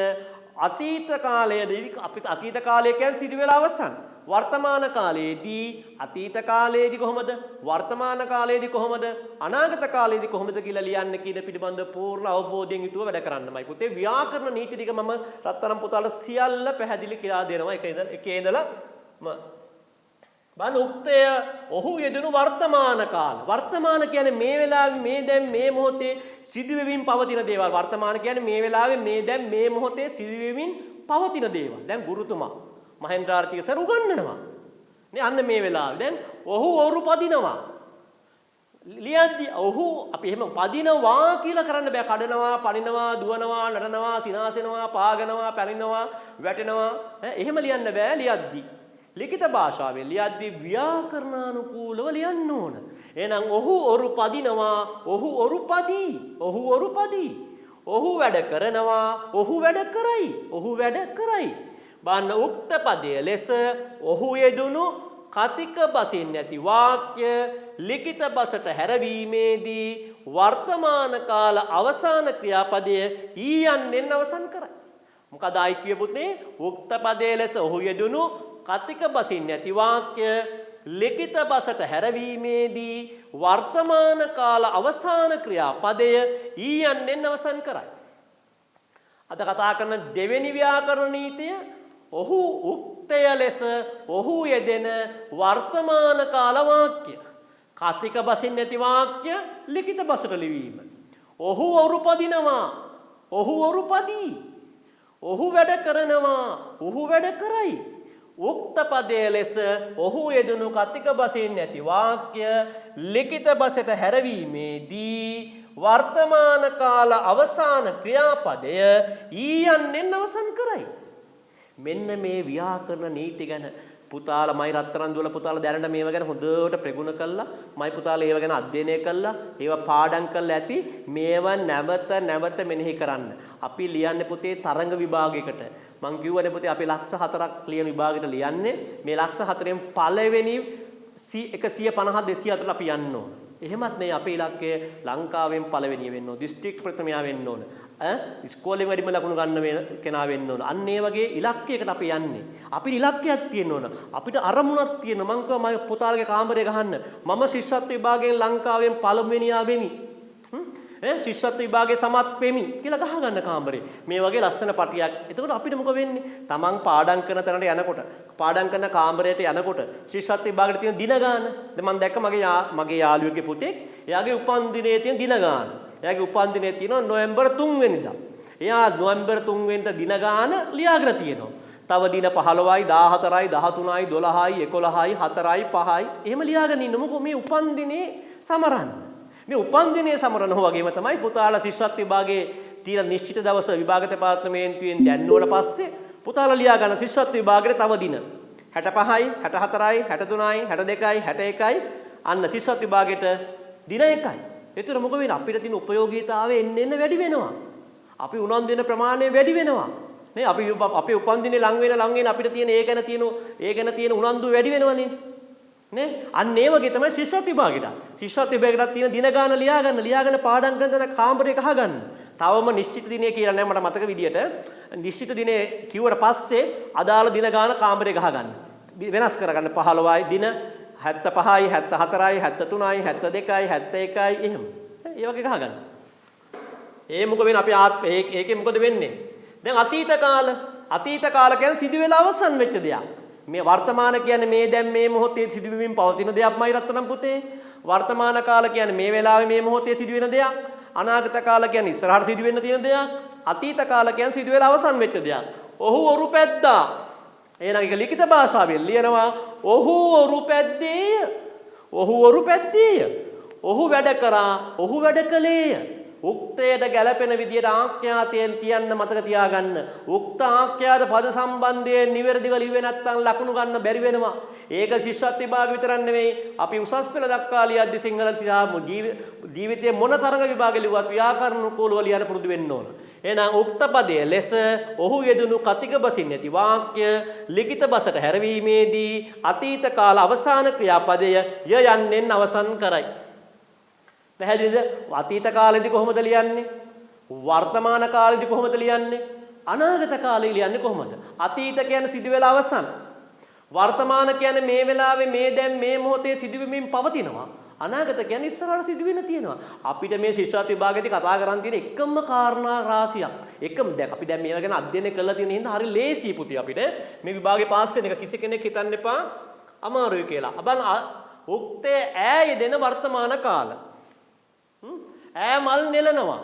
අතීත කාලයේදී අපිට අතීත කාලය කියන්නේ සිදු වෙලා අවසන්. වර්තමාන කාලයේදී අතීත කාලයේදී කොහොමද? වර්තමාන කාලයේදී කොහොමද? අනාගත කාලයේදී කොහොමද කියලා ලියන්න කියන පිළිබඳ පූර්ණ අවබෝධයෙන් යුතුව වැඩ කරන්නමයි පුතේ. ව්‍යාකරණ නීති ටික මම රත්තරන් පුතාලා සියල්ල පැහැදිලි කියලා දෙනවා. එකේ ඉඳලා බන් උක්තය ඔහු යෙදුණු වර්තමාන කාල. වර්තමාන කියන්නේ මේ වෙලාවේ මේ දැන් මේ මොහොතේ සිදුවෙමින් පවතින දේවල්. වර්තමාන කියන්නේ මේ වෙලාවේ මේ දැන් මේ මොහොතේ සිදුවෙමින් පවතින දේවල්. දැන් ගුරුතුමා මහෙන්ද්‍රාර්තික සර් උගන්වනවා. නේ අන්න මේ වෙලාවේ දැන් ඔහු ඔරු පදිනවා. ලියද්දි ඔහු අපි එහෙම පදිනවා කියලා කරන්න බෑ. කඩනවා, පනිනවා, දුවනවා, නටනවා, සිනාසෙනවා, පාගනවා, පැනිනවා, වැටෙනවා. එහෙම ලියන්න බෑ ලියද්දි. ලිඛිත භාෂාවෙන් ලියද්දි ව්‍යාකරණානුකූලව ලියන්න ඕන. එහෙනම් ඔහු ඔරු පදිනවා, ඔහු ඔරු පදී, ඔහු ඔරු පදී. ඔහු වැඩ කරනවා, ඔහු වැඩ කරයි, ඔහු වැඩ කරයි. බාන්න උක්ත පදයේ ලෙස ඔහු යෙදුණු කතික බසින් නැති වාක්‍ය ලිඛිත බසට හැරවීමේදී වර්තමාන කාල අවසාන ක්‍රියාපදය ඊයන්ෙන් අවසන් කරයි. මොකද ආයි කියපුතේ උක්ත පදයේ ලෙස ඔහු යෙදුණු කතික බසින් නැති වාක්‍ය ලිඛිත බසට හැරවීමේදී වර්තමාන කාල අවසාන ක්‍රියාපදය ඊයන්ෙන් අවසන් කරයි. අද කතා කරන දෙවෙනි ව්‍යාකරණ නීතිය ඔහු උක්තය ලෙස ඔහු යෙදෙන වර්තමාන කාල වාක්‍ය කතික බසින් නැති වාක්‍ය ලිඛිත බසට ලිවීම. ඔහු ඔරු පදිනවා, ඔහු ඔරු පදී. ඔහු වැඩ කරනවා, ඔහු වැඩ කරයි. උක්ත පදයේ ලෙස ඔහු යෙදුණු කතික බසින් නැති වාක්‍ය ලිඛිත බසට හැරවීමේදී වර්තමාන කාල අවසාන ක්‍රියාපදය ඊයන්ෙන් අවසන් කරයි. මෙන්න මේ ව්‍යාකරණ නීති ගැන පුතාලා මයි රත්තරන් දුවල පුතාලා දැනට මේව ගැන හොඳට ප්‍රගුණ කළා. මයි පුතාලා ඒව ගැන අධ්‍යයනය කළා. ඒවා පාඩම් කරලා ඇති. මේවා නැවත නැවත මෙනෙහි කරන්න. අපි ලියන්නේ පුතේ තරංග විභාගයකට. මං කිව්වනේ පුතේ අපි ලක්ෂ 4ක් ලියන විභාගෙට ලියන්නේ. මේ ලක්ෂ 4න් පළවෙනි 150 200 අපි යන්න ඕන. එහෙමත් නේ අපේ ඉලක්කය ලංකාවෙන් පළවෙනිය වෙන්න ඕන. දිස්ත්‍රික් ප්‍රථමයා වෙන්න ඕන. ඉස්කෝලේ වැඩිම ලකුණු ගන්න කෙනා වෙන්න ඕන. අන්න ඒ වගේ ඉලක්කයකට අපි යන්නේ. අපිට ඉලක්කයක් තියෙන්න ඕන. අපිට අරමුණක් තියෙන්න. මං කිව්වා මම පුතාලගේ කාමරේ ගහන්න. මම ශිෂ්‍යත්ව විභාගයෙන් ලංකාවෙන් පළවෙනියා වෙමි. ශිෂ්‍යත්ව විභාගයේ සමත් වෙමි කියලා ගහ ගන්න කාමරේ. මේ වගේ ලස්සන පටියක්. එතකොට අපිට මොකද වෙන්නේ? Taman පාඩම් කරන තැනට යනකොට, පාඩම් කරන කාමරයට යනකොට ශිෂ්‍යත්ව විභාගයේ තියෙන දින ගාන. දැන් මම දැක්ක මගේ යාළුවෙක්ගේ පුතෙක්, එයාගේ උපන්දිනයේ තියෙන දින ගාන. එයාගේ උපන්දිනයේ තියෙනවා නොවැම්බර් 3 වෙනිදා. එයා නොවැම්බර් 3 වෙනිදා දින ගාන ලියාගෙන තියෙනවා. තව දින 15යි 14යි 13යි 12යි 11යි 4යි 5යි එහෙම ලියාගෙන ඉන්න. මොකද මේ උපන්දිනේ සමරන්න. මේ උපන්දිනේ සමරනෝ වගේම තමයි පුතාලා ශිෂ්‍යත්ව විභාගයේ තියෙන නිශ්චිත දවස විභාග දෙපාර්තමේන්තුවෙන් දැන්නුවට පස්සේ පුතාලා ලියා ගන්න ශිෂ්‍යත්ව විභාගයේ තව දින 65යි 64යි 63යි 62යි 61යි අන්න ශිෂ්‍යත්ව විභාගයට දින 1යි. ඒතර මොකද වෙන්නේ? අපිට තියෙන ප්‍රයෝගීතාවය එන්න වැඩි වෙනවා. අපි උනන්දු වෙන ප්‍රමාණය වැඩි වෙනවා. නේ අපි අපේ උපන්දිනේ ලඟ වෙන අපිට තියෙන ඒ ගැන තියෙන උනන්දු වැඩි වෙනවනේ. නේ අන්න ඒ වගේ තමයි ශිෂ්‍යත්ව විභාගෙට. ශිෂ්‍යත්ව විභාගෙට තියෙන දින ගාන ලියාගෙන පාඩම් කරන තැන කාමරේ ගහගන්න. තවම නිශ්චිත දිනේ කියලා නෑ මට මතක විදියට. නිශ්චිත දිනේ කිව්වට පස්සේ අදාළ දින ගාන කාමරේ ගහගන්න. වෙනස් කරගන්න 15යි දින 75යි 74යි 73යි 72යි 71යි එහෙම. ඒ වගේ ගහගන්න. ඒ මොකද වෙන්නේ අපි ඒකේ මොකද වෙන්නේ? දැන් අතීත කාල කියන්නේ සිදු වෙලා අවසන් වෙච්ච දෙයක්. මේ වර්තමාන කියන්නේ මේ දැන් මේ මොහොතේ සිදුවීමින් පවතින දෙයක්මයි රත්තරන් පුතේ. වර්තමාන කාල කියන්නේ මේ වෙලාවේ මේ මොහොතේ සිදුවෙන දෙයක්. අනාගත කාල කියන්නේ ඉස්සරහට සිදුවෙන්න තියෙන දෙයක්. අතීත කාල කියන්නේ සිදු වෙලා අවසන් වෙච්ච දෙයක්. ඔහු ඔරු පැද්දා. එහෙනම් ඒක ලිඛිත භාෂාවෙන් ලියනවා ඔහු ඔරු පැද්දේය. ඔහු ඔරු පැද්දේය. ඔහු වැඩ කරා. ඔහු වැඩ කළේය. උක්තයට ගැලපෙන විදියට ආඛ්‍යාතයෙන් තියන්න මතක තියාගන්න. උක්ත ආඛ්‍යාත පද සම්බන්ධයෙන් නිවැරදිව ලිව්වේ නැත්නම් ලකුණු ගන්න බැරි වෙනවා. ඒක ශිෂ්‍යත්ව විභාග විතරක් නෙවෙයි. අපි උසස් පෙළ දක්වා ලියද්දි සිංහල ජීවිතයේ මොන තරඟ විභාගෙ ලිව්වත් ව්‍යාකරණ කුලව ලියන්න පුරුදු වෙන්න ඕන. එහෙනම් උක්ත පදයේ ලෙස ඔහු යෙදුණු කතික බසින් නැති වාක්‍ය ලිඛිත බසට හැරවීමේදී අතීත කාල අවසාන ක්‍රියාපදය ය යන්නෙන් අවසන් කරයි. පැහැදිලිද? අතීත කාලෙදි කොහොමද ලියන්නේ? වර්තමාන කාලෙදි කොහොමද ලියන්නේ? අනාගත කාලේ ලියන්නේ කොහොමද? අතීත කියන්නේ සිදු වෙලා අවසන්. වර්තමාන කියන්නේ මේ වෙලාවේ මේ දැන් මේ මොහොතේ සිදුවෙමින් පවතිනවා. අනාගත කියන්නේ ඉස්සරහට සිදුවෙන තියෙනවා. අපිට මේ ශිෂ්‍යත්ව විභාගයේදී කතා කරන් තියෙන එකම කාරණා රාශියක්. දැන් අපි දැන් මේවා ගැන අධ්‍යයනය කරලා තියෙන හින්දා හරි ලේසි පුතේ අපිට මේ විභාගේ පාස් වෙන එක කිසි කෙනෙක් හිතන්න එපා අමාරුයි කියලා. අබන් උක්තේ ඈය දෙන වර්තමාන කාල. ඈ මල් නෙලනවා.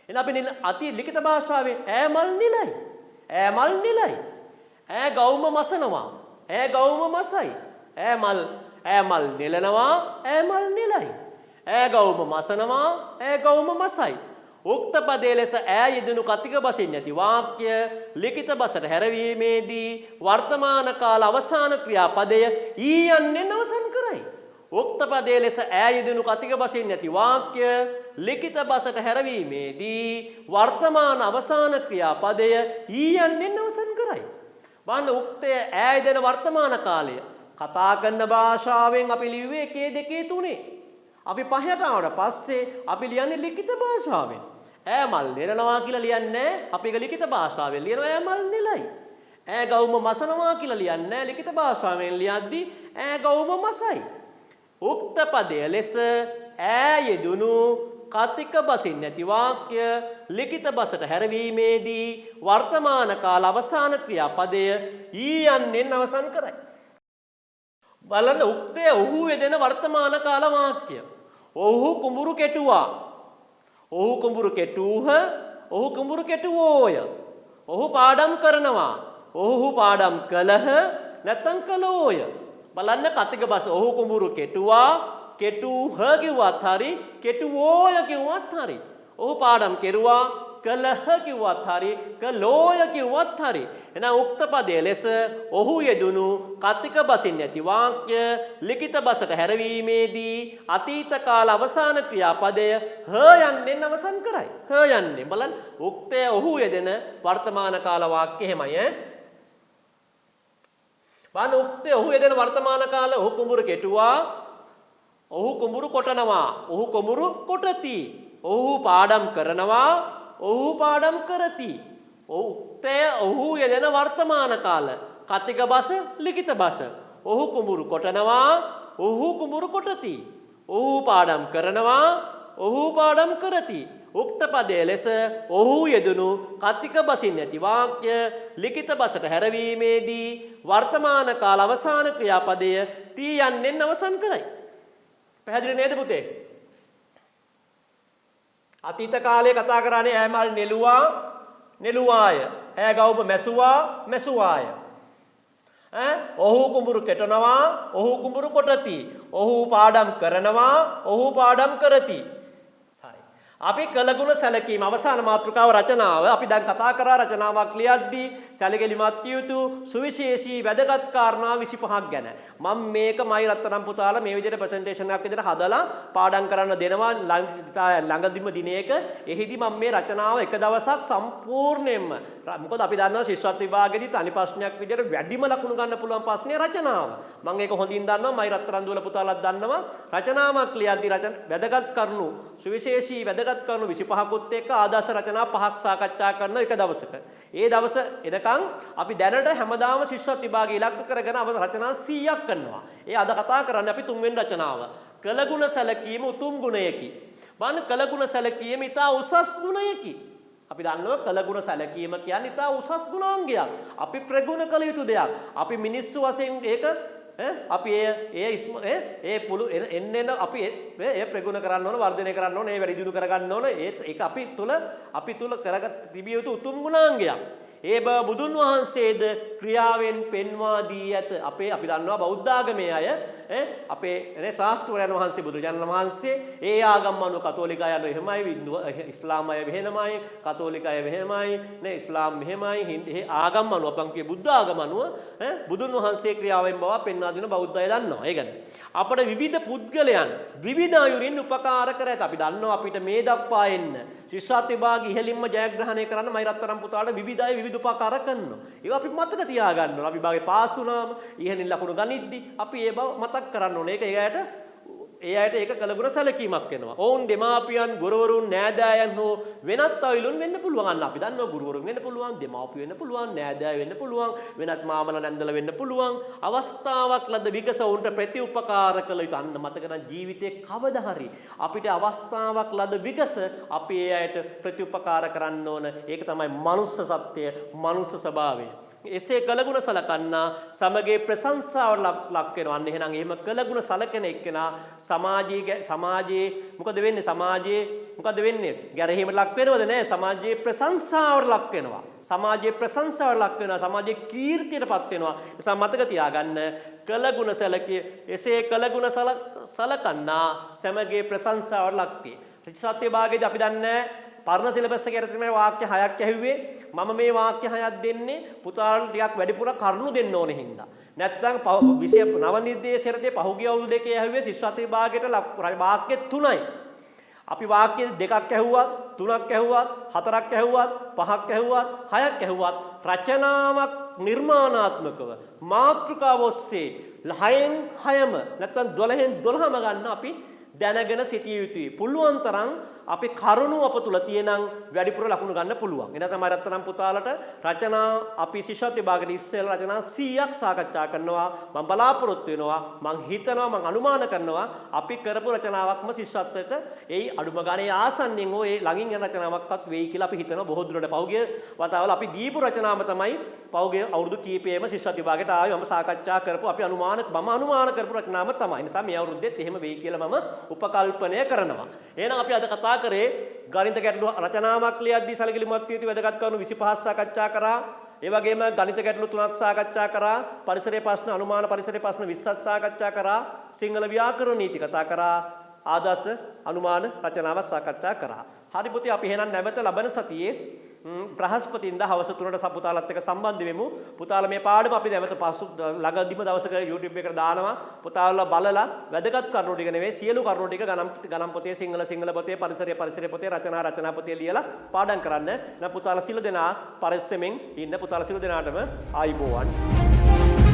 එන අපි අති ලිඛිත භාෂාවේ ඈ මල් නිලයි. ඈ මල් නිලයි. ඈ ගවුම මසනවා. ඈ ගවුම මසයි. ඈ මල් නෙලනවා. ඈ මල් නිලයි. ඈ ගවුම මසනවා ඈ ගවුම මසයි. උක්ත පදයේ ලෙස ඈ යෙදුණු කතික බසින් නැති වාක්‍ය ලිඛිත බසට හැරවීමේදී වර්තමාන කාල අවසාන ක්‍රියාපදය ඊ යන්නෙන් අවසන් කරයි. උක්ත පදයේ ලෙස ඈ යෙදුණු කතික බසින් නැති වාක්‍ය ලිඛිත බසට හැරවීමේදී වර්තමාන අවසාන ක්‍රියාපදය ඊ යන්නෙන් අවසන් කරයි. බලන්න උක්තය ඈ යෙදෙන වර්තමාන කාලය කතා කරන භාෂාවෙන් අපි ලිව්වේ 1 2 3. අපි පහයට ආවට පස්සේ අපි ලියන්නේ ලිඛිත භාෂාවෙන්. ඈ මල් නෙලනවා කියලා ලියන්නේ අපි ඒක ලිඛිත භාෂාවෙන් ලියනවා ඈ මල් නෙලයි. ඈ ගවුම මසනවා කියලා ලියන්නේ ලිඛිත භාෂාවෙන් ලියද්දී ඈ ගවුම මසයි. උක්ත පදයේ ලෙස ඈ යෙදුණු කතික බසින් නැති වාක්‍ය ලිඛිත බසට හැරවීමේදී වර්තමාන කාල අවසාන ක්‍රියාපදය ඊ යන්නෙන් අවසන් කරයි. බලන්න උක්තය ඔහු යෙදෙන වර්තමාන කාල වාක්‍ය. ඔහු කුඹුරු කෙටුවා. ඔහු කුඹුරු කෙටූහ. ඔහු කුඹුරු කෙටුවෝය. ඔහු පාඩම් කරනවා. ඔහු පාඩම් කළහ නැත්නම් කළෝය. බලන්න කතික බස ඔහු කුඹුරු කෙටුවා කෙටූහ කිව්වත් හරි කෙටුවෝය කිව්වත් හරි. ඔහු පාඩම් කෙරුවා කළහ කිව්වත් හරි කළෝය කිව්වත් හරි. එහෙනම් උක්ත පදයේ ලෙස ඔහු යෙදුණු කතික බසින් නැති වාක්‍ය ලිඛිත බසට හැරවීමේදී අතීත කාල අවසාන ක්‍රියාපදය හ යන්නෙන් අවසන් කරයි. හ යන්නේ බලන්න උක්තය ඔහු යෙදෙන වර්තමාන කාල වාක්‍ය එහෙමයි ඈ. බලන්න උක්තය ඔහු යෙදෙන වර්තමාන කාල ඔහු කුඹුරු කෙටුවා. ඔහු කුඹුරු කොටනවා. ඔහු කුඹුරු කොටති. ඔහු පාඩම් කරනවා. ඔහු පාඩම් කරති. උක්තය ඔහු යෙදෙන වර්තමාන කාල කතික බස ලිඛිත බස. ඔහු කුඹුරු කොටනවා. ඔහු කුඹුරු කොටති. ඔහු පාඩම් කරනවා. ඔහු පාඩම් කරති. උක්ත පදයේ ලෙස ඔහු යෙදුණු කතික බසින් නැති වාක්‍ය ලිඛිත බසට හැරවීමේදී වර්තමාන කාල අවසාන ක්‍රියාපදය තී යන්නෙන් අවසන් කරයි. පැහැදිලි නේද පුතේ? අතීත කාලේ කතා කරන්නේ ඈ මල් නෙළුවා නෙළුවාය. ඈ ගවුම මැසුවා මැසුවාය. ඔහු කුඹුරු කෙටනවා. ඔහු කුඹුරු කොටති. ඔහු පාඩම් කරනවා. ඔහු පාඩම් කරති. හරි. අපි කළගුණ සැලකීම අවසාන මාතෘකාව රචනාව අපි දැන් කතා කරා රචනාවක් ලියද්දී සැලකිලිමත් යුතු සුවිශේෂී වැදගත් කාරණා 25ක් ගැන. මම මේක මයි රත්තරන් පුතාලා මේ විදිහට ප්‍රසන්ටේෂන් එකක් විදිහට හදලා පාඩම් කරන්න දෙනවා ළඟදිම දිනයක. එහිදී මම මේ රචනාව එක දවසක් සම්පූර්ණයෙන්ම මොකද අපි දන්නවා ශිෂ්‍යත්ව විභාගෙදී තනි ප්‍රශ්නයක් විදිහට වැඩිම ලකුණු ගන්න පුළුවන් ප්‍රශ්නේ රචනාව. මම ඒක හොඳින් දන්නවා මයි රත්තරන් දුවල පුතාලාත් දන්නවා. රචනාවක් ලියද්දී වැදගත් කරුණු සුවිශේෂී වැදගත් කරුණු 25කුත් එක්ක ආදර්ශ රචනා 5ක් සාකච්ඡා කරන එක දවසක. ඒ දවස එනකන් අපි දැනට හැමදාම ශිෂ්‍යත්ව විභාගය ඉලක්ක කරගෙන රචනා 100ක් කරනවා. ඒ අද කතා කරන්නේ අපි තුන්වෙනි රචනාව. කළගුණ සැලකීම උතුම් ගුණයකි. බලන්න කළගුණ සැලකීම ඉතා උසස් ගුණයකි. අපි දන්නවා කළගුණ සැලකීම කියන්නේ ඉතා උසස් ගුණාංගයක්. අපි ප්‍රගුණ කළ යුතු දෙයක්. අපි මිනිස්සු වශයෙන් ඒක අපි ඒ පුළු එන්න අපි ඒ ප්‍රගුණ කරන්න ඕන වර්ධනය කරන්න ඕන ඒ වැඩි දියුණු කරගන්න ඕන ඒක අපි තුල කරගත් තිබිය යුතු උතුම් ගුණාංගයක්. ඒ බව බුදුන් වහන්සේද ක්‍රියාවෙන් පෙන්වා දී ඇත. අපි දන්නවා බෞද්ධ ආගමේ අය අපේ ශාස්ත්‍රවරයන් වහන්සේ බුදුරජාණන් වහන්සේ ඒ ආගම් අනුව කතෝලික අය අනුව එහෙමයි ඉස්ලාම් අය මෙහෙමයි කතෝලික අය මෙහෙමයි නේ ඉස්ලාම් මෙහෙමයි හින්දු ආගම් අනුව අපන් කිය බුද්ධ ආගම අනුව බුදුන් වහන්සේ ක්‍රියාවෙන් බව පෙන්වා දෙන බෞද්ධ අය දන්නවා. ඒ කියන්නේ අපට විවිධ පුද්ගලයන් විවිධ ආයුරින් උපකාර කර ඇත. අපි දන්නවා අපිට මේ දක්වා එන්න ශිෂ්‍යත්ව විභාගය ඉහළින්ම ජයග්‍රහණය කරන්න මයි රත්තරන් පුතාට විවිධ අය විවිධ උපකාර කරනවා. ඒක අපි මතක තියාගන්න ඕන. අපි විභාගේ පාස් වුණාම ඉහළින් ලකුණු ගනිද්දි අපි ඒ බව මතක කරන්න ඕනේ. ඒක ඒ අයට ඒක කළගුණ සැලකීමක් වෙනවා. ඔවුන් දෙමාපියන්, ගුරුවරුන්, නෑදෑයන් හෝ වෙනත් අයලුන් වෙන්න පුළුවන්. අන්න අපි දන්නවා ගුරුවරුන් වෙන්න පුළුවන්, දෙමාපියෝ වෙන්න පුළුවන්, නෑදෑයෝ වෙන්න පුළුවන්, වෙනත් මාමලා නැන්දලා වෙන්න පුළුවන්. අවස්ථාවක් ලද විගස උන්ට ප්‍රතිඋපකාර කළ යුතු. අන්න මතක ගන්න ජීවිතේ කවදා හරි අපිට අවස්ථාවක් ලද විගස අපි ඒ අයට ප්‍රතිඋපකාර කරන්න ඕන. ඒක තමයි මනුස්ස සත්‍යය, මනුස්ස ස්වභාවය. එසේ කළගුණ සලකන්නා සමගයේ ප්‍රශංසාව ලක් වෙනවා. අන්න එහෙනම් එහෙම කළගුණ සලකන එක්කෙනා සමාජයේ මොකද වෙන්නේ? සමාජයේ මොකද වෙන්නේ? ගැරහීමට ලක් වෙනවද? නැහැ. සමාජයේ ප්‍රශංසාවට ලක් වෙනවා. සමාජයේ ප්‍රශංසාවට ලක් වෙනවා. සමාජයේ කීර්තියටපත් වෙනවා. ඒ නිසා මතක තියාගන්න කළගුණ සැලකේ එසේ කළගුණ සලකන්නා සමගයේ ප්‍රශංසාවට ලක් වේ. සත්‍ය භාගයේදී අපි දන්නේ පරණ සිලබස් එකේ තමයි වාක්‍ය 6ක් ඇහුවේ. මම මේ වාක්‍ය 6ක් දෙන්නේ පුතාලට ටිකක් වැඩිපුර කරුණු දෙන්න ඕනේ හින්දා. නැත්නම් විෂය නව නිර්දේශයේදී පහුගිය අවුරුදු දෙකේ ඇහුවේ ශිෂ්‍යත්ව විභාගයට වාක්‍ය 3යි. අපි වාක්‍ය 2ක් ඇහුවත් 3ක් ඇහුවත් 4ක් ඇහුවත් 5ක් ඇහුවත් 6ක් ඇහුවත් රචනාවක් නිර්මාණාත්මකව මාතෘකාව ඔස්සේ 6න් 6ම නැත්නම් 12න් 12ම ගන්න අපි දැනගෙන සිටිය යුතුයි. පුළුවන් තරම් අපි කරුණු අප තුල තියෙනම් වැඩිපුර ලකුණු ගන්න පුළුවන්. එන තමයි රත්තරන් පුතාලට රචනා අපි ශිෂ්‍යත්ව විභාගෙට ඉස්සෙල්ලා රචනා 100ක් සාකච්ඡා කරනවා. මම බලාපොරොත්තු වෙනවා, මම හිතනවා, මම අනුමාන කරනවා අපි කරපු රචනාවක්ම ශිෂ්‍යත්වයට ඒ අඩුම ගානේ ආසන්නෙන් ඒ ළඟින් යන රචනාවක්වත් වෙයි කියලා අපි හිතනවා. බොහෝ දුරට පහුගිය වතාවල අපි දීපු රචනාව තමයි පහුගිය අවුරුදු කීපෙම ශිෂ්‍යත්ව විභාගෙට ආවේ. මම සාකච්ඡා කරපු අපි අනුමාන කරපු රචනාව තමයි. නිසා මේ අවුරුද්දෙත් එහෙම වෙයි කියලා මම උපකල්පනය කරනවා. එහෙනම් අපි අද කතා කරේ ගණිත ගැටළු රචනාවක් ලියද්දී සැලකිලිමත් විය යුතු වැදගත් කරුණු 25ක් සාකච්ඡා කරා. ඒ වගේම ගණිත ගැටළු 3ක් සාකච්ඡා කරා. පරිසරයේ ප්‍රශ්න අනුමාන පරිසරයේ ප්‍රශ්න 20ක් සාකච්ඡා කරා. සිංහල ව්‍යාකරණ නීති කතා කරා. ආදර්ශ අනුමාන රචනාවක් සාකච්ඡා කරා. හරි පුතේ අපි එහෙනම් නැවත ලබන සතියේ බ්‍රහස්පතින්දා හවස 3ට පුතාලත් එක්ක සම්බන්ධ වෙමු. පුතාලා මේ පාඩම අපි නැවත පසු ළඟදීම දවසක YouTube එකට දානවා. පුතාලා බලලා වැදගත් කරුණු ටික නෙවෙයි සියලු කරුණු ටික ගණන් පොතේ සිංහල පොතේ පරිසරයේ පොතේ රචනා පොතේ ලියලා පාඩම් කරන්න. නැත්නම් පුතාලා සියලු දෙනා පරිස්සමෙන් ඉන්න. පුතාලා සියලු දෙනාටම ආයිබෝවන්.